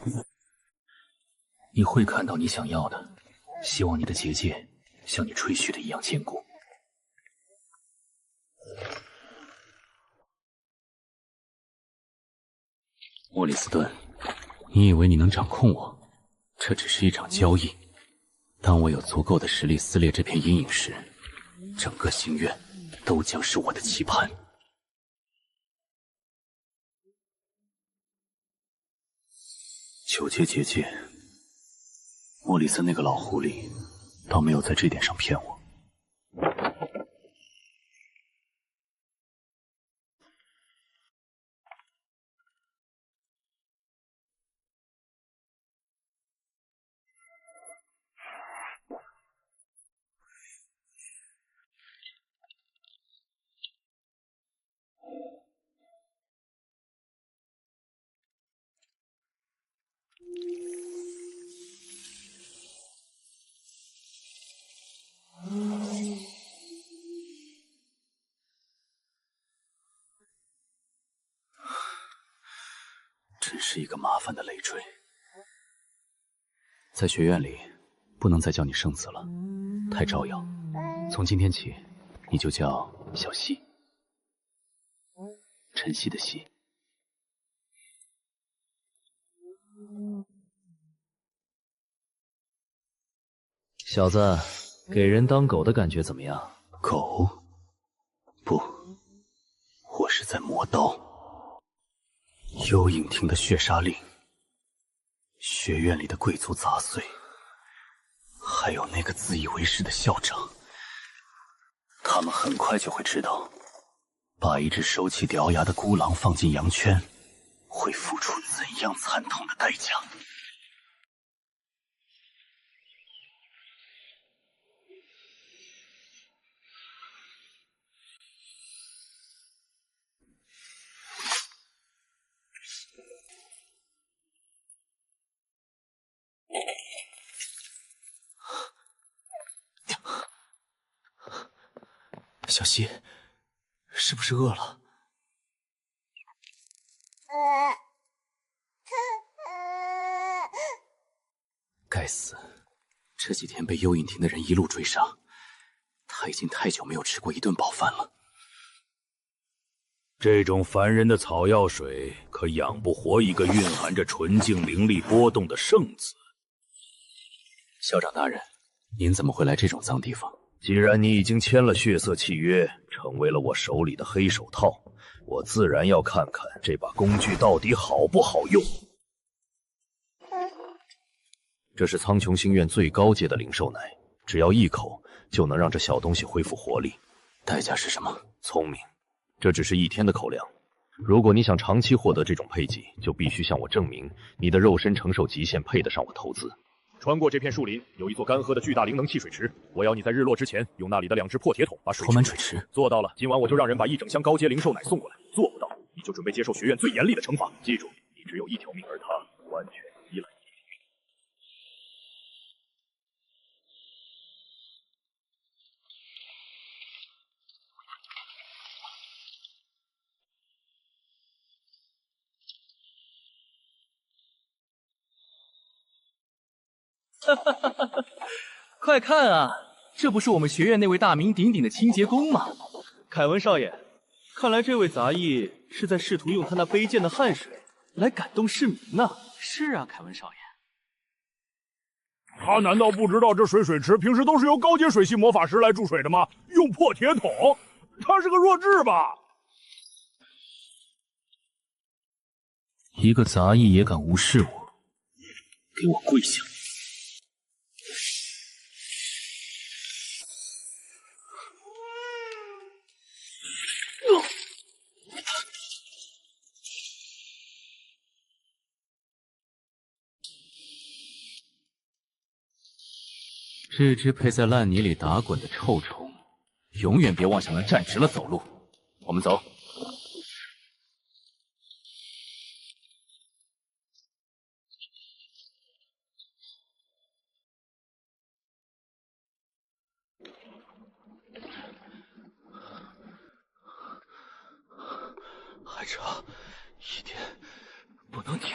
你会看到你想要的。希望你的结界像你吹嘘的一样坚固。莫里斯顿，你以为你能掌控我？这只是一场交易。当我有足够的实力撕裂这片阴影时，整个星院都将是我的棋盘。9阶结界，莫里森那个老狐狸倒没有在这点上骗我。真是一个麻烦的累赘。在学院里，不能再叫你圣子了，太招摇。从今天起，你就叫小溪，晨曦的曦。小子，给人当狗的感觉怎么样？狗？不，我是在磨刀。幽影庭的血杀令，学院里的贵族杂碎，还有那个自以为是的校长，他们很快就会知道，把一只收起獠牙的孤狼放进羊圈，会付出怎样惨痛的代价。小溪，是不是饿了？该死，这几天被幽影庭的人一路追杀，他已经太久没有吃过一顿饱饭了。这种烦人的草药水可养不活一个蕴含着纯净灵力波动的圣子。校长大人，您怎么会来这种脏地方？既然你已经签了血色契约，成为了我手里的黑手套，我自然要看看这把工具到底好不好用。这是苍穹星院最高阶的灵兽奶，只要一口就能让这小东西恢复活力。代价是什么？聪明。这只是1天的口粮。如果你想长期获得这种配给，就必须向我证明你的肉身承受极限配得上我投资。穿过这片树林，有一座干涸的巨大灵能汽水池。我要你在日落之前，用那里的2只破铁桶把水拖满水池。做到了，今晚我就让人把1整箱高阶灵兽奶送过来。做不到，你就准备接受学院最严厉的惩罚。记住，你只有1条命，而他完全依赖你。哈，快看啊！这不是我们学院那位大名鼎鼎的清洁工吗？凯文少爷，看来这位杂役是在试图用他那卑贱的汗水来感动市民呢。是啊，凯文少爷。他难道不知道这水池平时都是由高阶水系魔法师来注水的吗？用破铁桶，他是个弱智吧？一个杂役也敢无视我，给我跪下！这只配在烂泥里打滚的臭虫，永远别妄想能站直了走路。我们走。还差1点，不能停。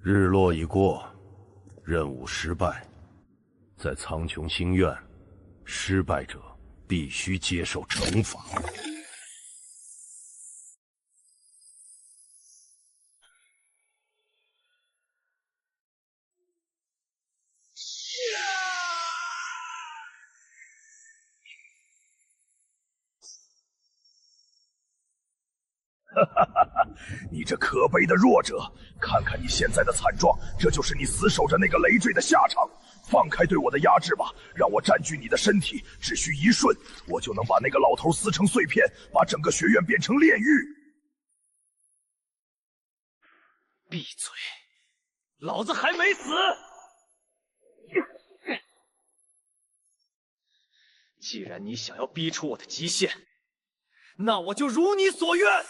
日落已过，任务失败。在苍穹星院，失败者必须接受惩罚。你这可悲的弱者，看看你现在的惨状，这就是你死守着那个累赘的下场。放开对我的压制吧，让我占据你的身体，只需一瞬，我就能把那个老头撕成碎片，把整个学院变成炼狱。闭嘴，老子还没死！既然你想要逼出我的极限，那我就如你所愿。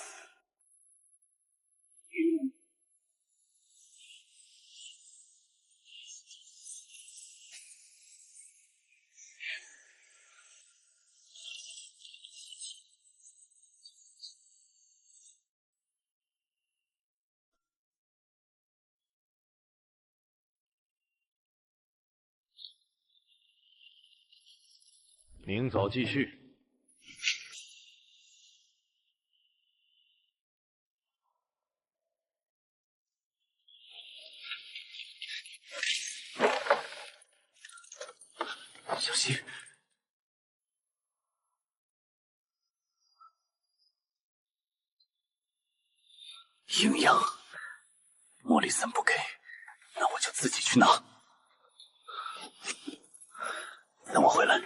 明早继续。小心！营养，莫里森不给，那我就自己去拿。等我回来，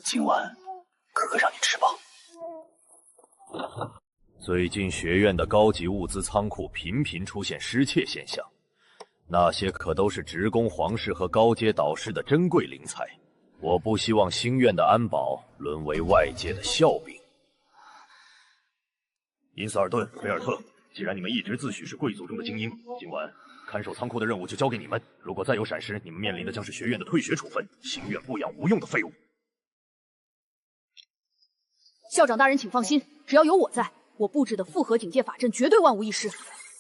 今晚哥哥让你吃饱。最近学院的高级物资仓库频频出现失窃现象，那些可都是职工皇室和高阶导师的珍贵灵材。我不希望星院的安保沦为外界的笑柄。因斯尔顿、菲尔特，既然你们一直自诩是贵族中的精英，今晚看守仓库的任务就交给你们。如果再有闪失，你们面临的将是学院的退学处分，星院不养无用的废物。校长大人，请放心，只要有我在，我布置的复合警戒法阵绝对万无一失。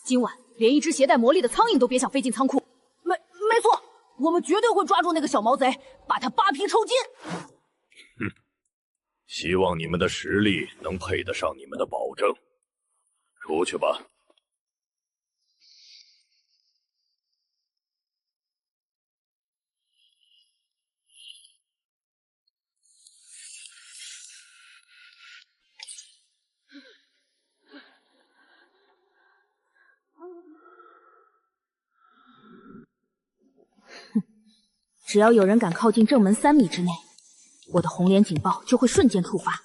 今晚连一只携带魔力的苍蝇都别想飞进仓库。没错，我们绝对会抓住那个小毛贼，把他扒皮抽筋。希望你们的实力能配得上你们的保证。出去吧。只要有人敢靠近正门3米之内，我的红莲警报就会瞬间触发，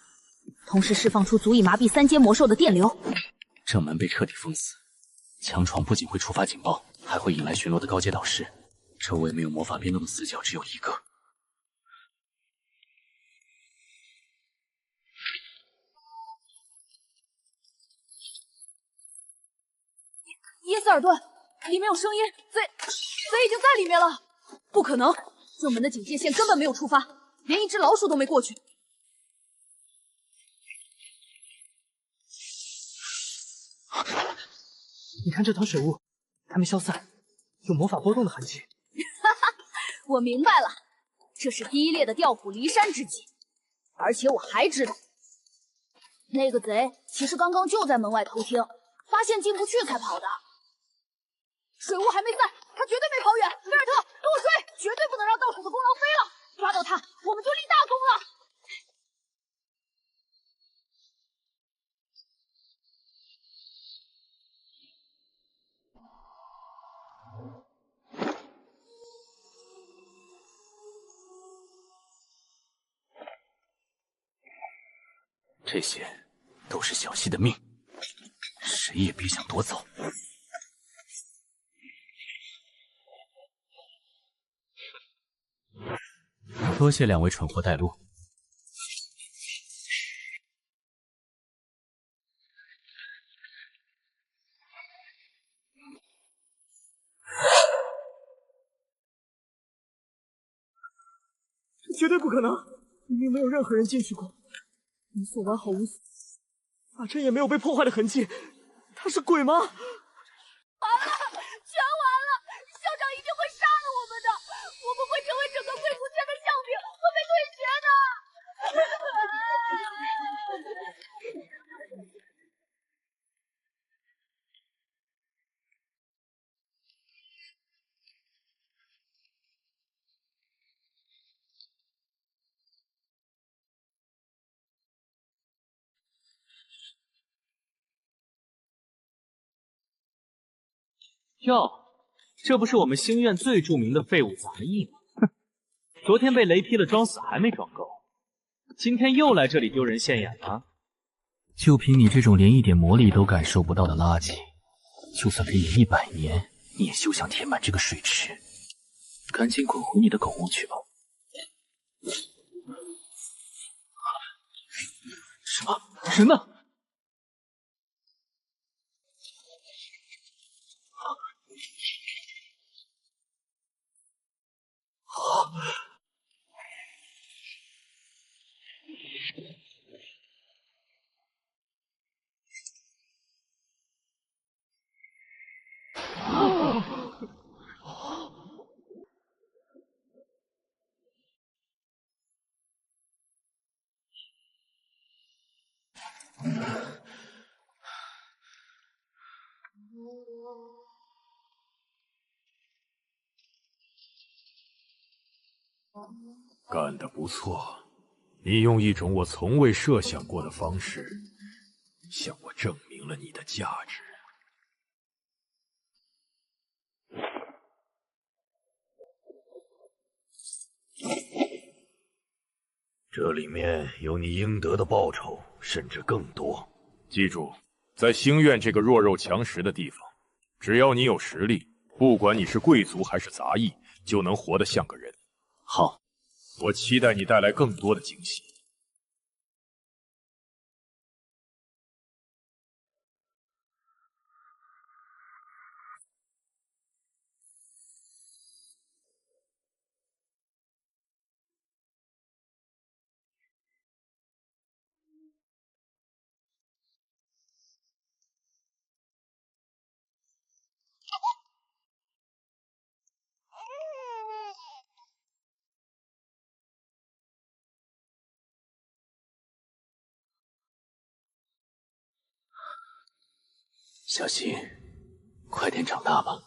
同时释放出足以麻痹3阶魔兽的电流。正门被彻底封死，强闯不仅会触发警报，还会引来巡逻的高阶导师。周围没有魔法变动的死角只有一个。耶斯尔顿，里面有声音，贼已经在里面了。不可能，正门的警戒线根本没有触发，连一只老鼠都没过去。你看这团水雾，还没消散，有魔法波动的痕迹。我明白了，这是第一列的调虎离山之计。而且我还知道，那个贼其实刚刚就在门外偷听，发现进不去才跑的。水雾还没散，他绝对没跑远。菲尔特，跟我追，绝对不能让到手的功劳飞了。抓到他，我们就立大功了。这些都是小溪的命，谁也别想夺走。多谢2位蠢货带路。这绝对不可能！明明没有任何人进去过，门锁完好无损，法阵也没有被破坏的痕迹，他是鬼吗？完了，全完了！哟，这不是我们星院最著名的废物杂役吗？哼，昨天被雷劈了，装死还没装够，今天又来这里丢人现眼了。就凭你这种连一点魔力都感受不到的垃圾，就算给你100年，你也休想填满这个水池。赶紧滚回你的狗窝去吧！什么人呢？干得不错，你用一种我从未设想过的方式，向我证明了你的价值。这里面有你应得的报酬，甚至更多。记住，在星院这个弱肉强食的地方，只要你有实力，不管你是贵族还是杂役，就能活得像个人。好，我期待你带来更多的惊喜。小希，快点长大吧！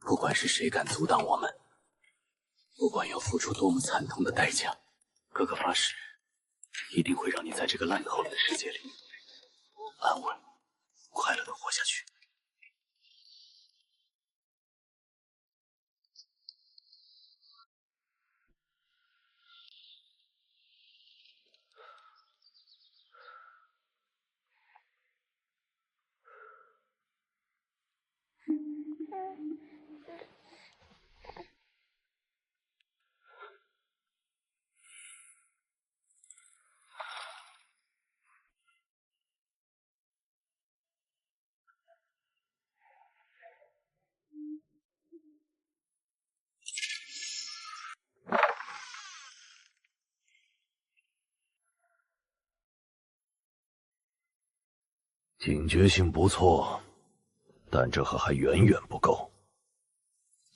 不管是谁敢阻挡我们，不管要付出多么惨痛的代价，哥哥发誓，一定会让你在这个烂透了的世界里安稳、快乐的活下去。警觉性不错，但这还远远不够。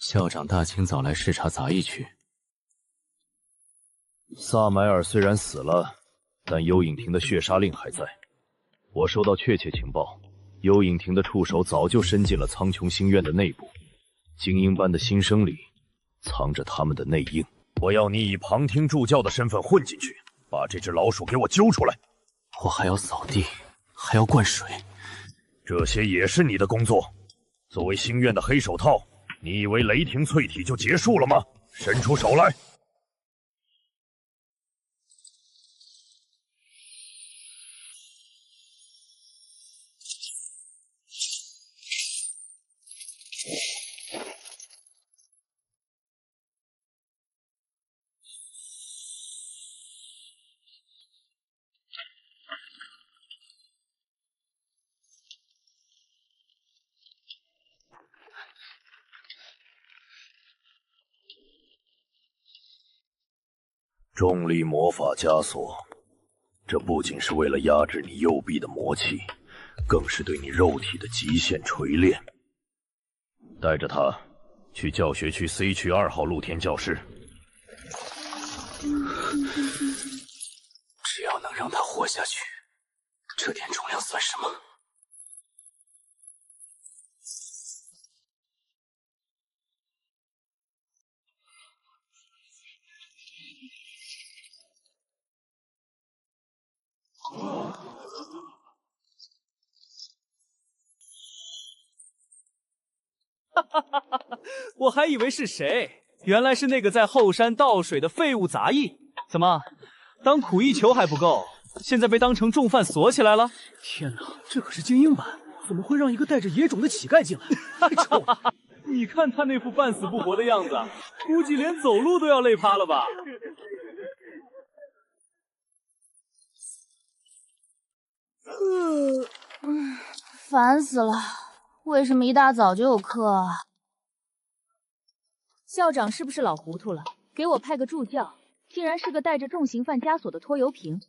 校长大清早来视察杂役区。萨买尔虽然死了，但幽影庭的血杀令还在。我收到确切情报，幽影庭的触手早就伸进了苍穹星院的内部，精英班的新生里藏着他们的内应。我要你以旁听助教的身份混进去，把这只老鼠给我揪出来。我还要扫地，还要灌水，这些也是你的工作。作为星院的黑手套，你以为雷霆淬体就结束了吗？伸出手来！重力魔法枷锁，这不仅是为了压制你右臂的魔气，更是对你肉体的极限锤炼。带着它去教学区 C 区2号露天教室。只要能让他活下去，这点重量算什么？我还以为是谁，原来是那个在后山倒水的废物杂役。怎么，当苦役囚还不够，现在被当成重犯锁起来了？天哪，这可是精英版，怎么会让一个带着野种的乞丐进来？太臭了！你看他那副半死不活的样子，估计连走路都要累趴了吧？烦死了！为什么一大早就有课啊？校长是不是老糊涂了？给我派个助教，竟然是个带着重刑犯枷锁的拖油瓶。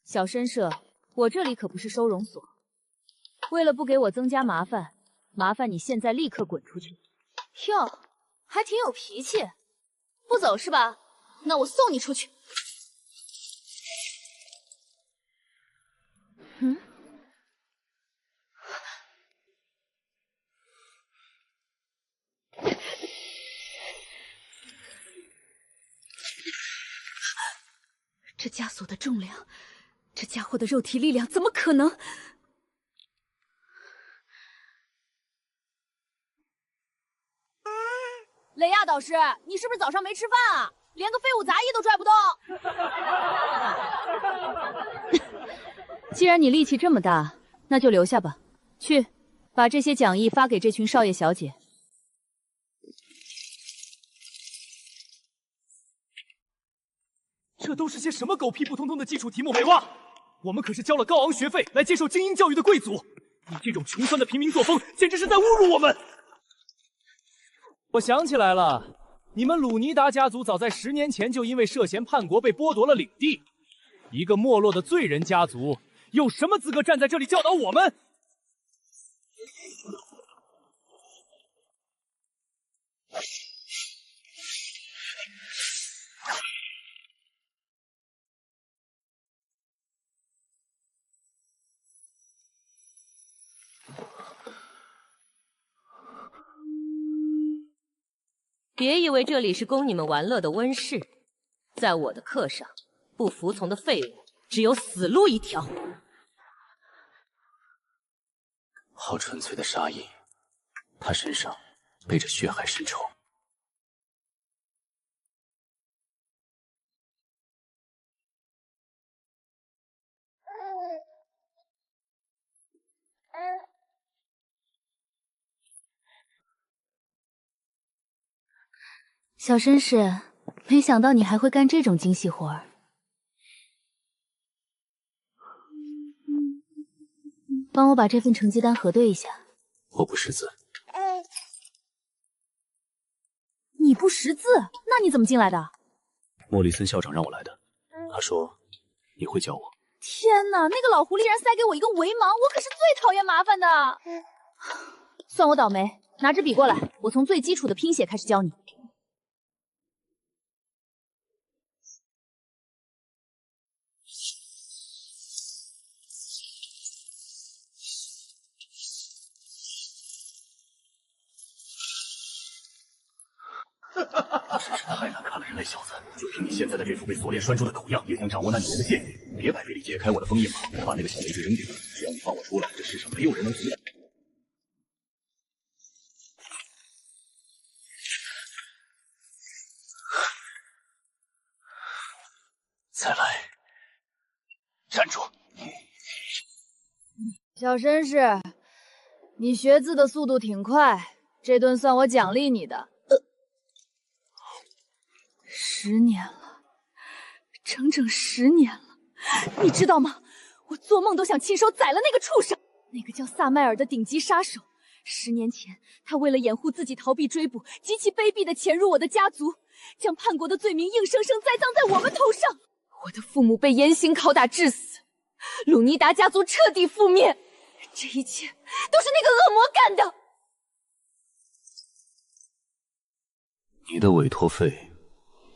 小绅士，我这里可不是收容所。为了不给我增加麻烦，麻烦你现在立刻滚出去。哟，还挺有脾气，不走是吧？那我送你出去。这枷锁的重量，这家伙的肉体力量怎么可能？雷亚导师，你是不是早上没吃饭啊？连个废物杂役都拽不动。既然你力气这么大，那就留下吧。去，把这些讲义发给这群少爷小姐。这都是些什么狗屁不通通的基础题目？美蛙，我们可是交了高昂学费来接受精英教育的贵族，你这种穷酸的平民作风，简直是在侮辱我们！我想起来了，你们鲁尼达家族早在10年前就因为涉嫌叛国被剥夺了领地。一个没落的罪人家族，有什么资格站在这里教导我们？别以为这里是供你们玩乐的温室，在我的课上，不服从的废物只有死路一条。好纯粹的杀意，他身上背着血海深仇。小绅士，没想到你还会干这种精细活儿。帮我把这份成绩单核对一下。我不识字。你不识字？那你怎么进来的？莫里森校长让我来的，他说你会教我。天哪，那个老狐狸然塞给我一个为盲，我可是最讨厌麻烦的。算我倒霉，拿支笔过来，我从最基础的拼写开始教你。真是太难看了，人类小子！就凭你现在的这副被锁链拴住的狗样，也想掌握那女人的陷阱？别白费力解开我的封印吧！我把那个小雷坠扔掉，只要你放我出来，这世上没有人能阻挡。再来，站住！小绅士，你学字的速度挺快，这顿算我奖励你的。10年了，整整10年了，你知道吗？我做梦都想亲手宰了那个畜生，那个叫萨麦尔的顶级杀手。10年前，他为了掩护自己逃避追捕，极其卑鄙地潜入我的家族，将叛国的罪名硬生生栽赃在我们头上。我的父母被严刑拷打致死，鲁尼达家族彻底覆灭。这一切都是那个恶魔干的。你的委托费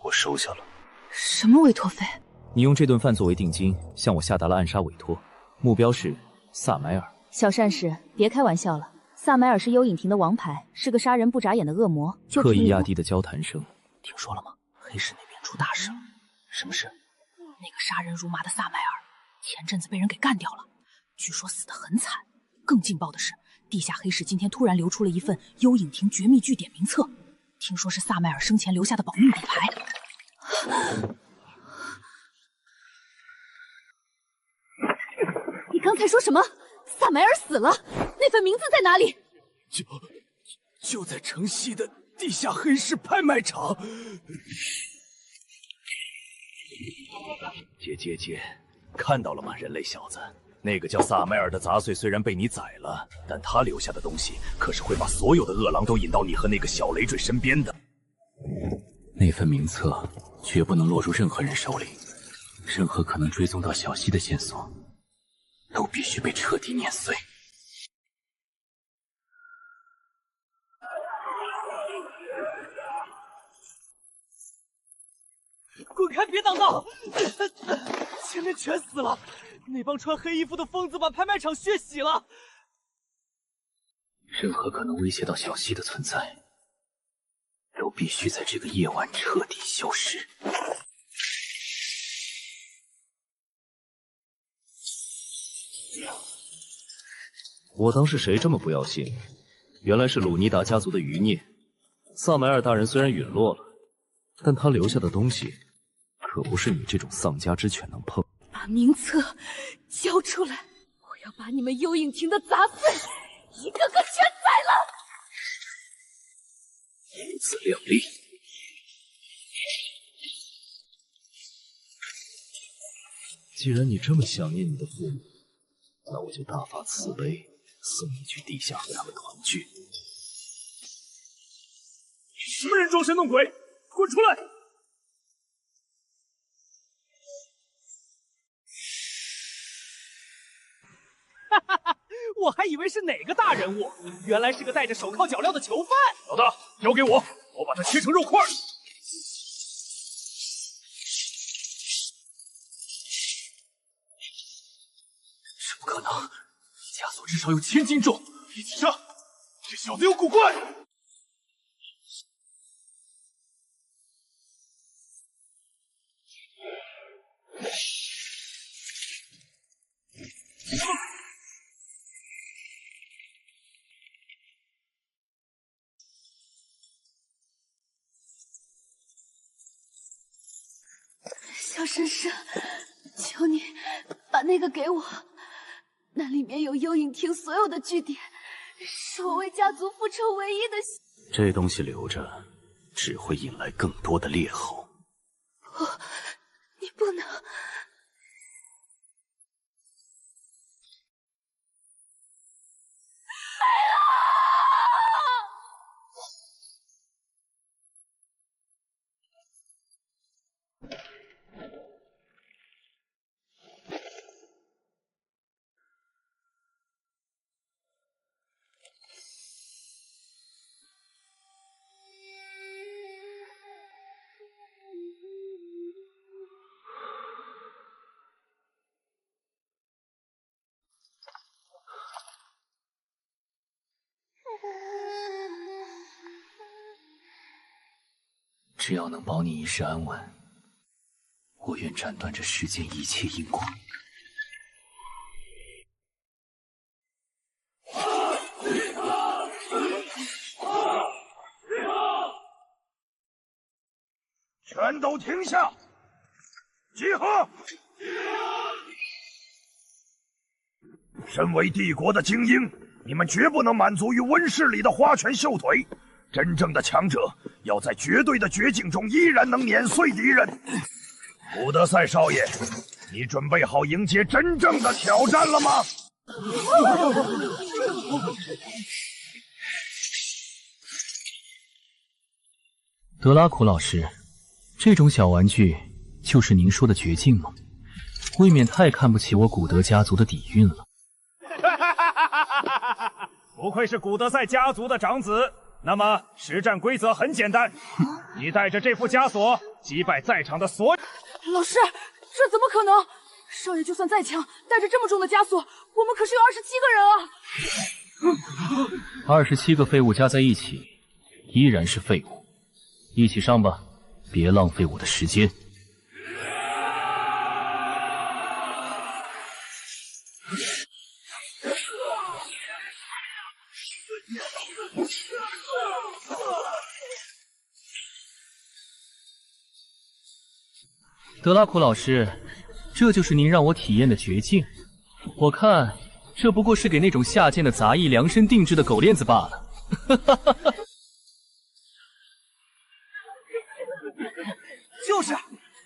我收下了。什么委托费？你用这顿饭作为定金，向我下达了暗杀委托，目标是萨麦尔。小善士，别开玩笑了。萨麦尔是幽影亭的王牌，是个杀人不眨眼的恶魔。刻意压低的交谈声，听说了吗？黑市那边出大事了。什么事？那个杀人如麻的萨麦尔，前阵子被人给干掉了，据说死得很惨。更劲爆的是，地下黑市今天突然流出了一份幽影亭绝密据点名册，听说是萨麦尔生前留下的保命底牌。你刚才说什么？萨麦尔死了？那份名字在哪里？就在城西的地下黑市拍卖场。姐，看到了吗，人类小子？那个叫萨麦尔的杂碎虽然被你宰了，但他留下的东西可是会把所有的恶狼都引到你和那个小累赘身边的。那份名册绝不能落入任何人手里，任何可能追踪到小溪的线索都必须被彻底碾碎。滚开，别挡道！前面全死了，那帮穿黑衣服的疯子把拍卖场血洗了。任何可能威胁到小溪的存在，都必须在这个夜晚彻底消失。我当是谁这么不要信？原来是鲁尼达家族的余孽。萨麦尔大人虽然陨落了，但他留下的东西，可不是你这种丧家之犬能碰。把名册交出来！我要把你们幽影亭的杂碎一个个全宰了！如此靓丽。既然你这么想念你的父母，那我就大发慈悲，送你去地下和他们团聚。什么人装神弄鬼，滚出来！哈哈哈，我还以为是哪个大人物，原来是个戴着手铐脚镣的囚犯。老大，交给我，我把它切成肉块。这不可能，枷锁至少有1000斤重。一起上！这小子有古怪。小绅士，求你把那个给我，那里面有幽影亭所有的据点，是我为家族复仇唯一的。这东西留着，只会引来更多的烈吼。你不能。只要能保你一世安稳，我愿斩断这世间一切因果。全都停下！集合！身为帝国的精英，你们绝不能满足于温室里的花拳绣腿。真正的强者要在绝对的绝境中依然能碾碎敌人。古德赛少爷，你准备好迎接真正的挑战了吗？德拉库老师，这种小玩具就是您说的绝境吗？未免太看不起我古德家族的底蕴了。不愧是古德赛家族的长子。那么实战规则很简单，你带着这副枷锁击败在场的所有。老师，这怎么可能？少爷就算再强，带着这么重的枷锁，我们可是有27个人啊！27个废物加在一起，依然是废物。一起上吧，别浪费我的时间。德拉库老师，这就是您让我体验的绝境。我看这不过是给那种下贱的杂役量身定制的狗链子罢了。就是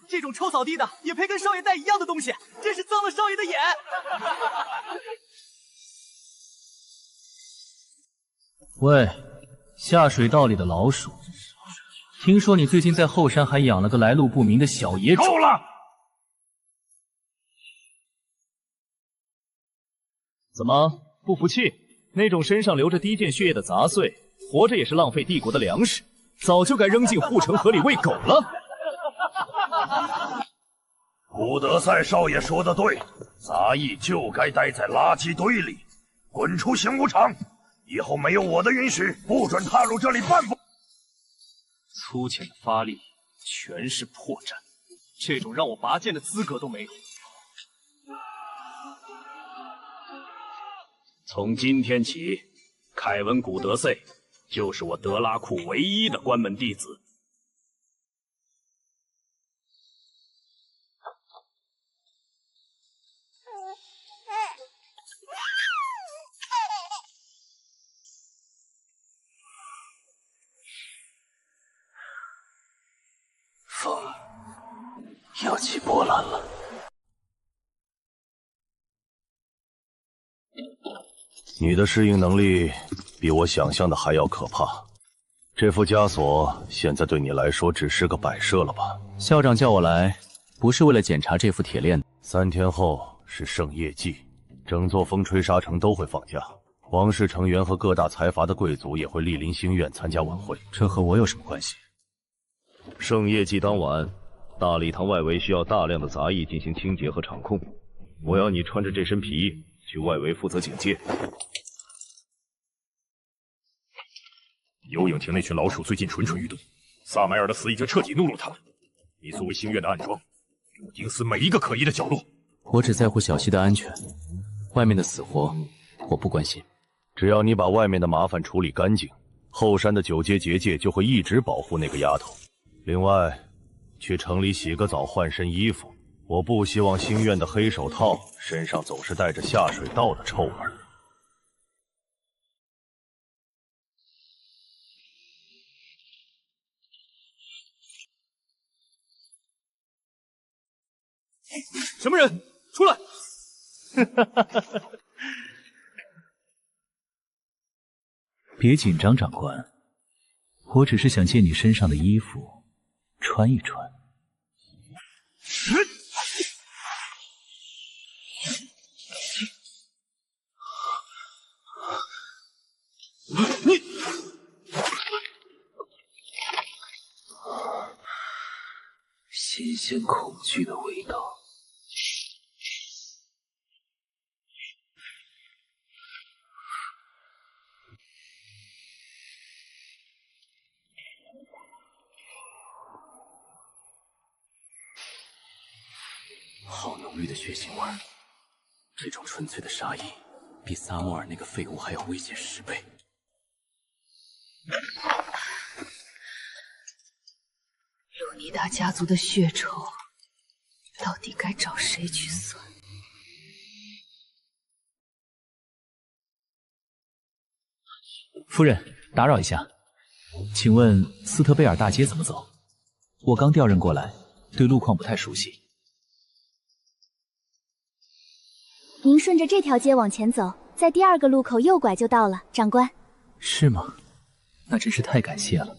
这种臭扫地的也配跟少爷戴一样的东西，真是脏了少爷的眼。喂，下水道里的老鼠，听说你最近在后山还养了个来路不明的小野种。够了！怎么不服气？那种身上流着低贱血液的杂碎，活着也是浪费帝国的粮食，早就该扔进护城河里喂狗了。古德赛少爷说的对，杂役就该待在垃圾堆里，滚出刑务场！以后没有我的允许，不准踏入这里半步。粗浅的发力，全是破绽，这种让我拔剑的资格都没有。从今天起，凯文·古德赛就是我德拉库唯一的关门弟子。风要起波澜了。你的适应能力比我想象的还要可怕。这副枷锁现在对你来说只是个摆设了吧？校长叫我来，不是为了检查这副铁链。3天后是圣夜祭，整座风吹沙城都会放假，王室成员和各大财阀的贵族也会莅临星院参加晚会。这和我有什么关系？圣夜祭当晚，大礼堂外围需要大量的杂役进行清洁和场控。我要你穿着这身皮衣去外围负责警戒。幽影亭那群老鼠最近蠢蠢欲动，萨迈尔的死已经彻底怒怒他们。你作为星院的暗桩，给我盯死每一个可疑的角落。我只在乎小溪的安全，外面的死活我不关心。只要你把外面的麻烦处理干净，后山的九阶结界就会一直保护那个丫头。另外，去城里洗个澡，换身衣服。我不希望星院的黑手套身上总是带着下水道的臭味。什么人？出来！别紧张，长官，我只是想借你身上的衣服穿一穿。你新鲜恐惧的味道。好浓郁的血腥味儿，这种纯粹的杀意，比萨莫尔那个废物还要危险10倍。鲁尼达家族的血仇，到底该找谁去算？夫人，打扰一下，请问斯特贝尔大街怎么走？我刚调任过来，对路况不太熟悉。您顺着这条街往前走，在第2个路口右拐就到了，长官。是吗？那真是太感谢了。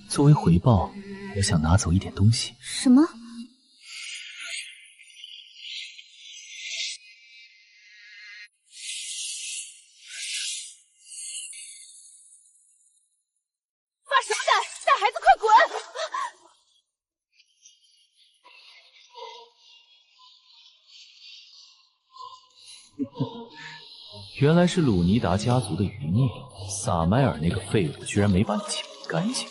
作为回报，我想拿走一点东西。什么？发什么呆？带孩子快滚！原来是鲁尼达家族的余孽，萨迈尔那个废物居然没把你清理干净。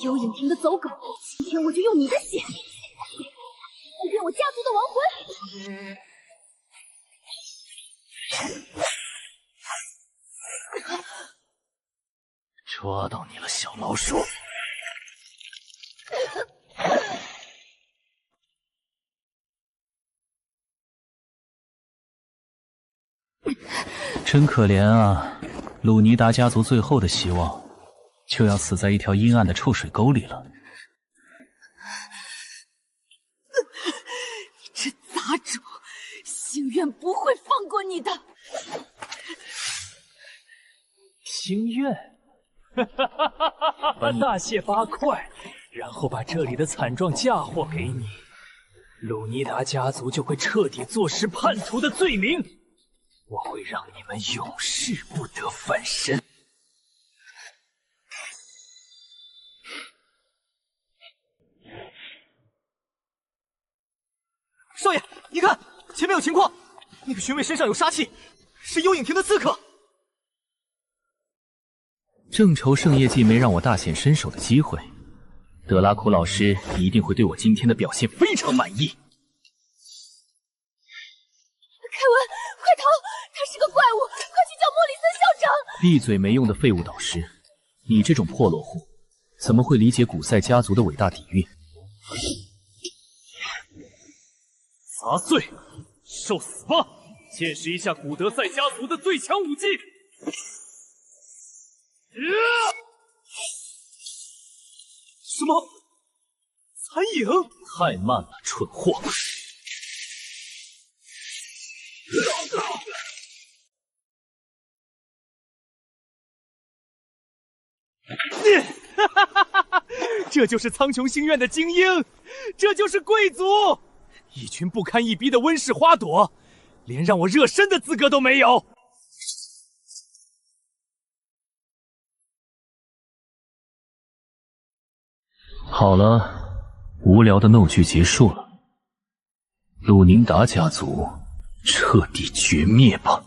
幽影亭的走狗，今天我就用你的血祭奠我家族的亡魂！抓到你了，小老鼠！真可怜啊！鲁尼达家族最后的希望，就要死在一条阴暗的臭水沟里了。你这杂种，星愿不会放过你的。星愿，大卸八块，然后把这里的惨状嫁祸给你，鲁尼达家族就会彻底坐实叛徒的罪名。我会让你们永世不得翻身。少爷，你看前面有情况，那个巡卫身上有杀气，是幽影亭的刺客。正愁圣业季没让我大显身手的机会，德拉库老师一定会对我今天的表现非常满意。凯文，快逃！他是个怪物，快去叫莫里森校长！闭嘴没用的废物导师，你这种破落户，怎么会理解古塞家族的伟大底蕴？杂碎，受死吧！见识一下古德赛家族的最强武技！什么？残影？太慢了，蠢货！这就是苍穹星院的精英，这就是贵族，一群不堪一逼的温室花朵，连让我热身的资格都没有。好了，无聊的闹剧结束了，鲁宁达家族彻底绝灭吧！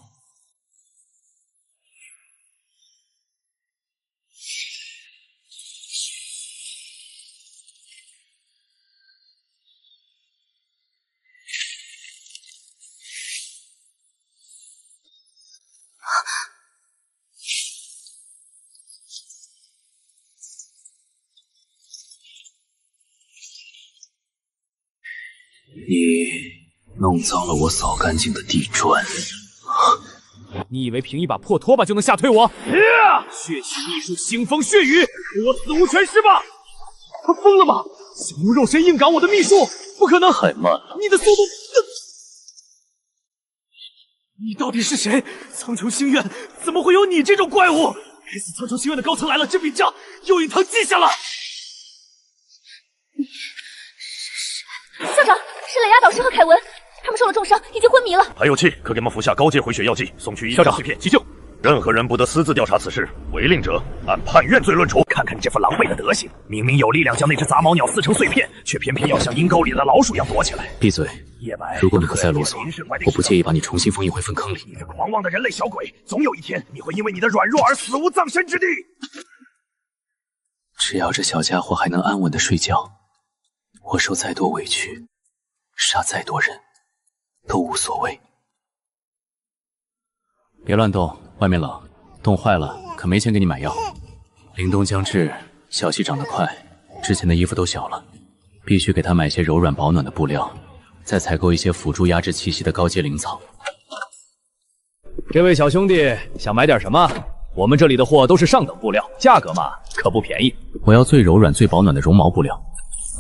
你弄脏了我扫干净的地砖，你以为凭一把破拖把就能吓退我？血洗秘术，腥风血雨，我死无全尸吧！他疯了吗？想用肉身硬刚我的秘术？不可能！太慢了，你的速度……你到底是谁？苍穹星院怎么会有你这种怪物？该死！苍穹星院的高层来了，这笔账又一堂记下了。校长，是雷亚导师和凯文，他们受了重伤，已经昏迷了。还有气，可给们服下高阶回血药剂，送去医校长碎片急救。任何人不得私自调查此事，违令者按叛院罪论处。看看你这副狼狈的德行，明明有力量将那只杂毛鸟撕成碎片，却偏偏要像阴沟里的老鼠一样躲起来。闭嘴！叶白，如果你不再啰嗦，我不介意把你重新封印回粪坑里。你这狂妄的人类小鬼，总有一天你会因为你的软弱而死无葬身之地。只要这小家伙还能安稳的睡觉，我受再多委屈，杀再多人，都无所谓。别乱动，外面冷，冻坏了可没钱给你买药。凛冬将至，小溪长得快，之前的衣服都小了，必须给他买些柔软保暖的布料，再采购一些辅助压制气息的高阶灵草。这位小兄弟想买点什么？我们这里的货都是上等布料，价格嘛可不便宜。我要最柔软、最保暖的绒毛布料，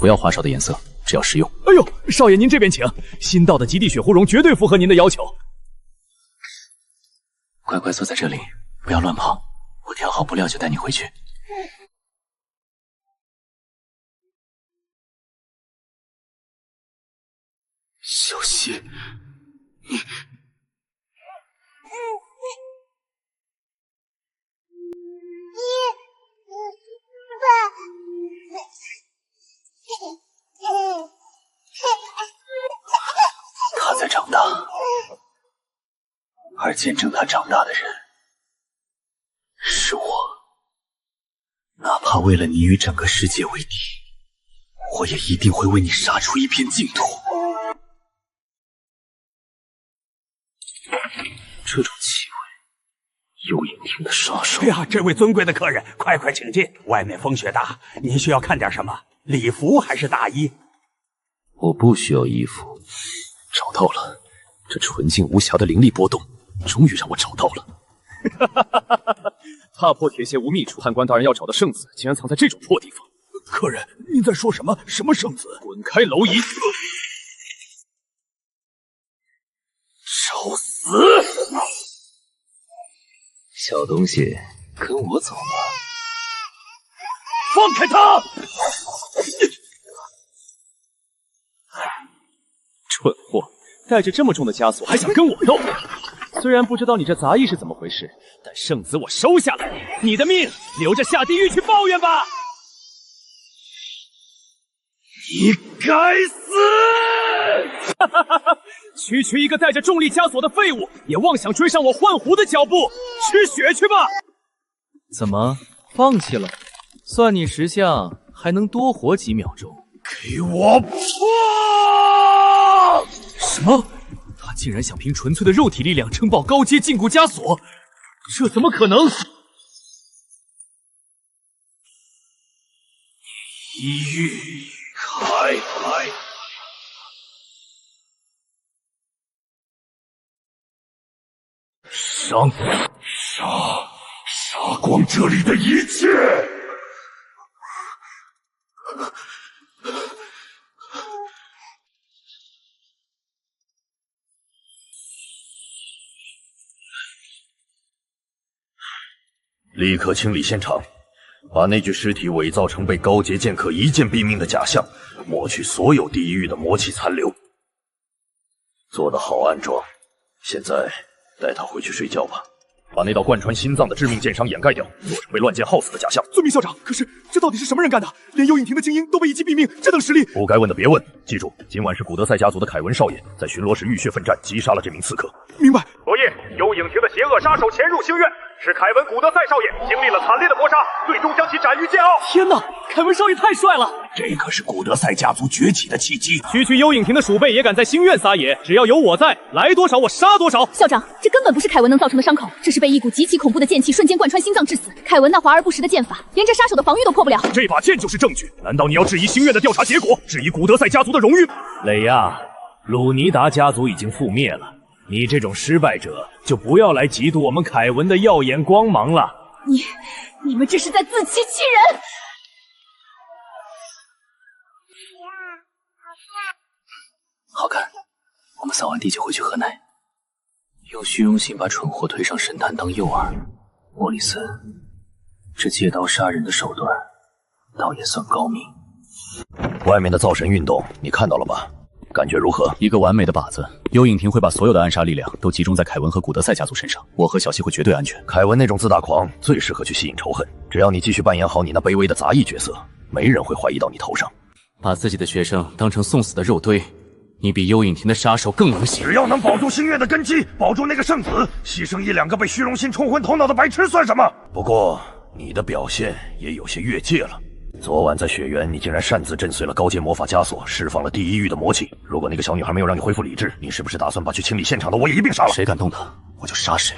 不要花哨的颜色，只要实用。哎呦，少爷您这边请，新到的极地雪狐绒绝对符合您的要求。乖乖坐在这里，不要乱跑，我挑好布料就带你回去。小溪，你……他在长大，而见证他长大的人是我。哪怕为了你与整个世界为敌，我也一定会为你杀出一片净土。这种气味，幽影厅的杀手。哎呀，这位尊贵的客人，快快请进。外面风雪大，您需要看点什么？礼服还是大衣？我不需要衣服。找到了，这纯净无瑕的灵力波动，终于让我找到了。踏破铁鞋无觅处，判官大人要找的圣子，竟然藏在这种破地方。客人，您在说什么？什么圣子？滚开蝼蚁！找死！小东西，跟我走吧。放开他！蠢货，带着这么重的枷锁还想跟我斗？虽然不知道你这杂役是怎么回事，但圣子我收下了，你的命留着下地狱去抱怨吧！你该死！区一个带着重力枷锁的废物，也妄想追上我幻狐的脚步，吃血去吧！怎么放弃了？算你识相，还能多活几秒钟。给我破！什么？他竟然想凭纯粹的肉体力量撑爆高阶禁锢枷锁，这怎么可能？地狱开来！杀光这里的一切！立刻清理现场，把那具尸体伪造成被高阶剑客一剑毙命的假象，抹去所有地狱的魔气残留。做得好，暗桩。现在带他回去睡觉吧。把那道贯穿心脏的致命剑伤掩盖掉，做成被乱箭耗死的假象。遵命，校长。可是这到底是什么人干的？连幽影亭的精英都被一击毙命，这等实力……不该问的别问。记住，今晚是古德赛家族的凯文少爷在巡逻时浴血奋战，击杀了这名刺客。明白。昨夜，幽影亭的邪恶杀手潜入星院，是凯文古德赛少爷经历了惨烈的搏杀，最终将其斩于剑坳。天哪，凯文少爷太帅了！这可是古德赛家族崛起的契机。区幽影亭的鼠辈也敢在星院撒野，只要有我在，来多少我杀多少。校长，这根本不是凯文能造成的伤口，这是被一股极其恐怖的剑气瞬间贯穿心脏致死。凯文那华而不实的剑法，连这杀手的防御都破不了。这把剑就是证据。难道你要质疑星院的调查结果，质疑古德赛家族的荣誉？雷亚，鲁尼达家族已经覆灭了，你这种失败者就不要来嫉妒我们凯文的耀眼光芒了。你们这是在自欺欺人！好看，我们扫完地就回去河奈，用虚荣心把蠢货推上神坛当诱饵。莫里森，这借刀杀人的手段，倒也算高明。外面的造神运动，你看到了吧？感觉如何？一个完美的靶子，幽影亭会把所有的暗杀力量都集中在凯文和古德赛家族身上，我和小希会绝对安全。凯文那种自大狂最适合去吸引仇恨，只要你继续扮演好你那卑微的杂役角色，没人会怀疑到你头上。把自己的学生当成送死的肉堆，你比幽影亭的杀手更能行。只要能保住星月的根基，保住那个圣子，牺牲一两个被虚荣心冲昏头脑的白痴算什么？不过你的表现也有些越界了。昨晚在雪原，你竟然擅自震碎了高阶魔法枷锁，释放了地狱的魔气。如果那个小女孩没有让你恢复理智，你是不是打算把去清理现场的我也一并杀了？谁敢动她，我就杀谁。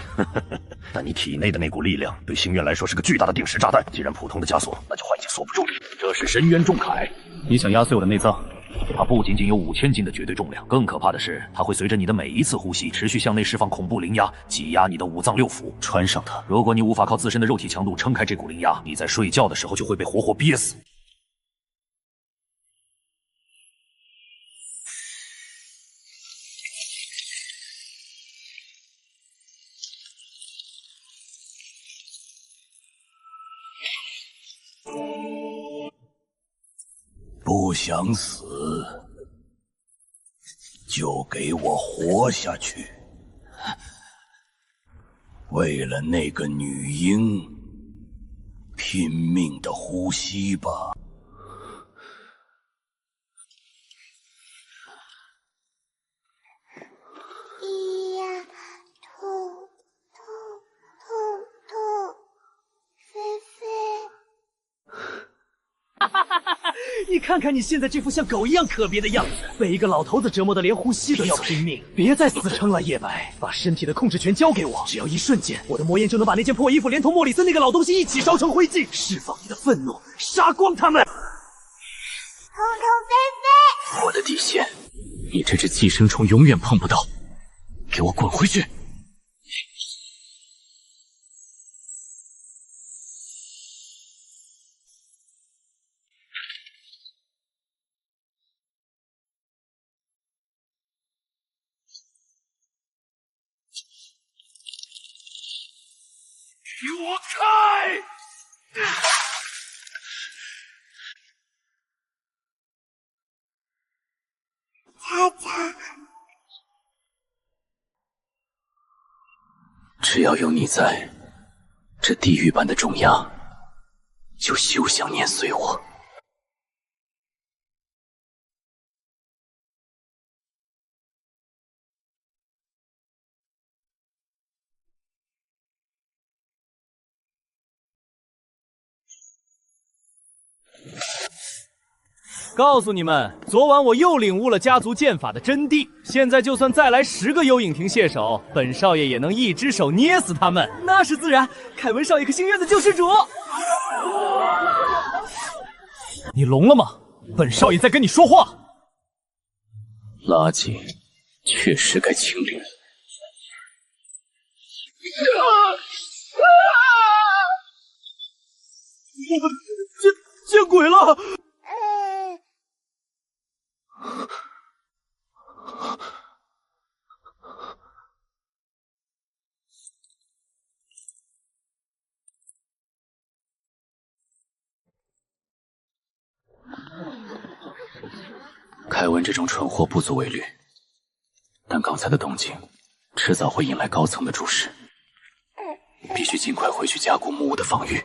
但你体内的那股力量对星渊来说是个巨大的定时炸弹，既然普通的枷锁，那就换也锁不住你。这是深渊重铠，你想压碎我的内脏？它不仅仅有5000斤的绝对重量，更可怕的是，它会随着你的每一次呼吸，持续向内释放恐怖灵压，挤压你的五脏六腑。穿上它，如果你无法靠自身的肉体强度撑开这股灵压，你在睡觉的时候就会被活活憋死。不想死，就给我活下去。为了那个女婴，拼命的呼吸吧。咿呀，痛痛痛痛，菲菲。哈哈哈哈！你看看你现在这副像狗一样可别的样子，被一个老头子折磨得连呼吸都要拼命。别再死撑了，叶白，把身体的控制权交给我，只要一瞬间，我的魔焰就能把那件破衣服连同莫里森那个老东西一起烧成灰烬，释放你的愤怒，杀光他们。痛痛菲菲，我的底线，你这只寄生虫永远碰不到。给我滚回去！我开！擦擦。只要有你在，这地狱般的重压就休想碾碎我。告诉你们，昨晚我又领悟了家族剑法的真谛。现在就算再来10个幽影亭蟹手，本少爷也能一只手捏死他们。那是自然，凯文少爷可星愿的救世主。你聋了吗？本少爷在跟你说话。垃圾，确实该清理。见鬼了！凯文这种蠢货不足为虑，但刚才的动静迟早会引来高层的注视，必须尽快回去加固木屋的防御。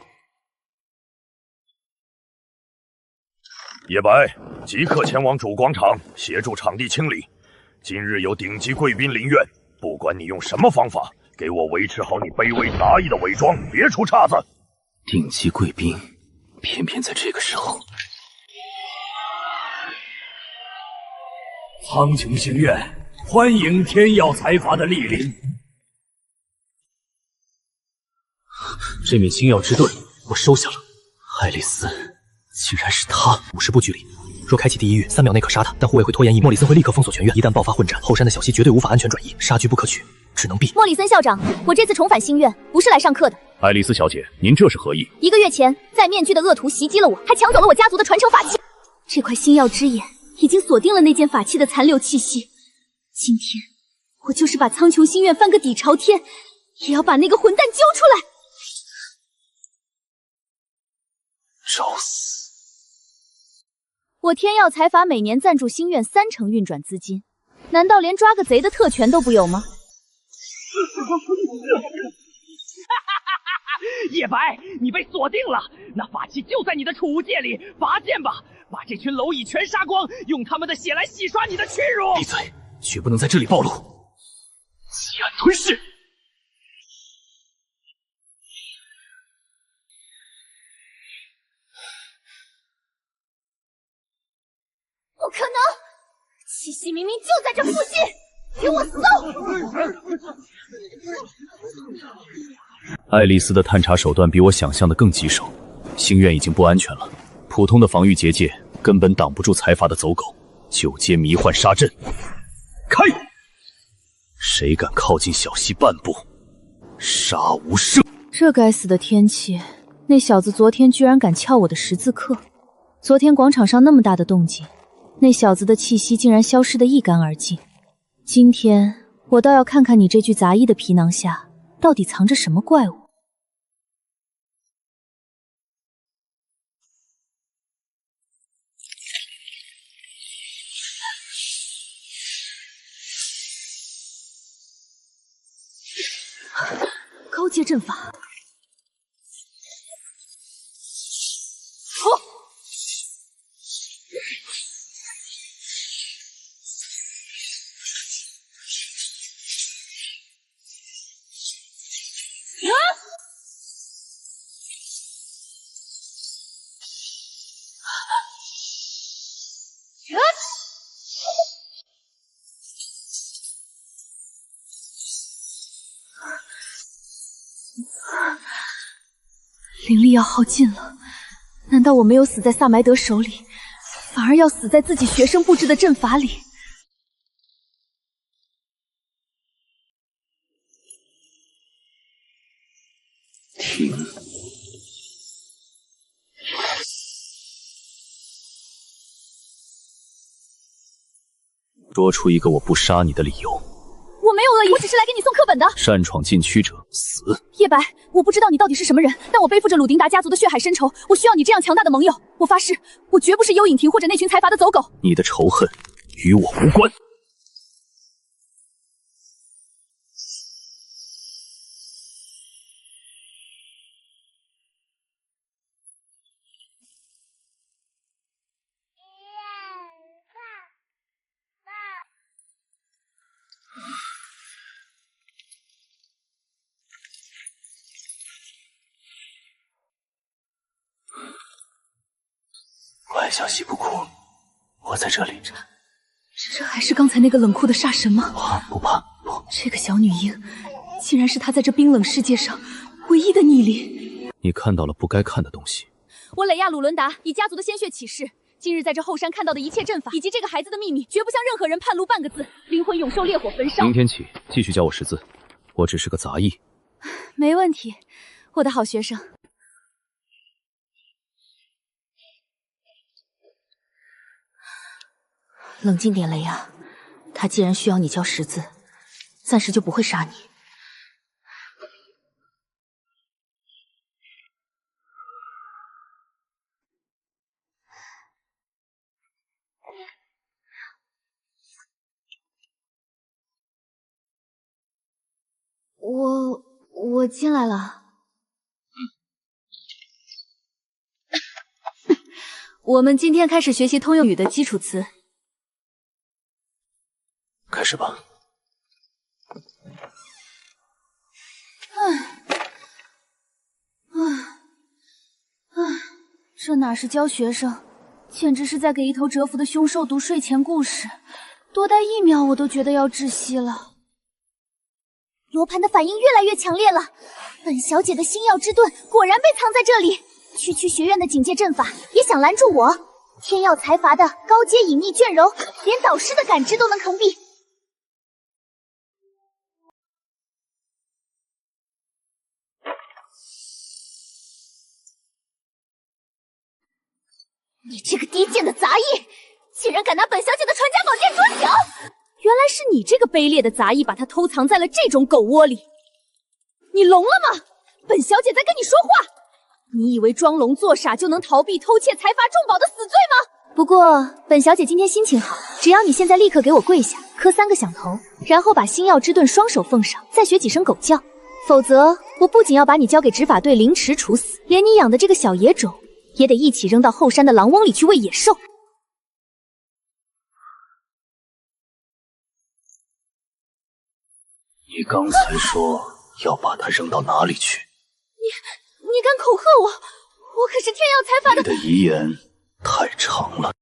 野白，即刻前往主广场协助场地清理。今日有顶级贵宾临院，不管你用什么方法，给我维持好你卑微杂役的伪装，别出岔子。顶级贵宾，偏偏在这个时候。苍穹星院欢迎天耀财阀的莅临。这面星耀之盾我收下了。爱丽丝，竟然是他！50步距离，若开启第一域，3秒内可杀他，但护卫会拖延1秒。莫里森会立刻封锁全院，一旦爆发混战，后山的小溪绝对无法安全转移，杀局不可取，只能避。莫里森校长，我这次重返星院不是来上课的。爱丽丝小姐，您这是何意？1个月前，戴面具的恶徒袭击了我，还抢走了我家族的传承法器。这块星耀之眼已经锁定了那件法器的残留气息。今天，我就是把苍穹星院翻个底朝天，也要把那个混蛋揪出来！找死！我天耀财阀每年赞助星院30%运转资金，难道连抓个贼的特权都不有吗？叶白，你被锁定了，那法器就在你的储物戒里，拔剑吧，把这群蝼蚁全杀光，用他们的血来洗刷你的屈辱。闭嘴，绝不能在这里暴露。弃暗吞噬。不可能，气息明明就在这附近，给我搜！爱丽丝的探查手段比我想象的更棘手，星院已经不安全了，普通的防御结界根本挡不住财阀的走狗，9阶迷幻杀阵，开！谁敢靠近小溪半步，杀无赦！这该死的天气，那小子昨天居然敢撬我的十字课。昨天广场上那么大的动静，那小子的气息竟然消失得一干二净。今天我倒要看看你这具杂役的皮囊下到底藏着什么怪物。高阶阵法。灵力要耗尽了，难道我没有死在萨埋德手里，反而要死在自己学生布置的阵法里？停！说出一个我不杀你的理由。我我没有恶意，我只是来给你送课本的。擅闯禁区者死。叶白，我不知道你到底是什么人，但我背负着鲁丁达家族的血海深仇，我需要你这样强大的盟友。我发誓，我绝不是幽影亭或者那群财阀的走狗。你的仇恨与我无关。乖小溪不哭，我在这里。这还是刚才那个冷酷的煞神吗？不怕，不。这个小女婴，竟然是他在这冰冷世界上唯一的逆鳞。你看到了不该看的东西。我磊亚鲁伦达以家族的鲜血起誓，今日在这后山看到的一切阵法，以及这个孩子的秘密，绝不向任何人叛露半个字，灵魂永受烈火焚烧。明天起继续教我识字，我只是个杂役。没问题，我的好学生。冷静点，雷亚。他既然需要你教识字，暂时就不会杀你。我进来了。我们今天开始学习通用语的基础词。开始吧。这哪是教学生，简直是在给一头蛰伏的凶兽读睡前故事。多待1秒，我都觉得要窒息了。罗盘的反应越来越强烈了，本小姐的星耀之盾果然被藏在这里。区学院的警戒阵法也想拦住我，天耀财阀的高阶隐秘卷柔，连导师的感知都能坑毙。你这个低贱的杂役，竟然敢拿本小姐的传家宝剑捉小！原来是你这个卑劣的杂役把它偷藏在了这种狗窝里。你聋了吗？本小姐在跟你说话。你以为装聋作傻就能逃避偷窃财阀重宝的死罪吗？不过本小姐今天心情好，只要你现在立刻给我跪下，磕3个响头，然后把星耀之盾双手奉上，再学几声狗叫，否则我不仅要把你交给执法队凌迟处死，连你养的这个小野种也得一起扔到后山的狼翁里去喂野兽。你刚才说要把它扔到哪里去？你敢恐吓我？我可是天耀财阀的。你的遗言太长了。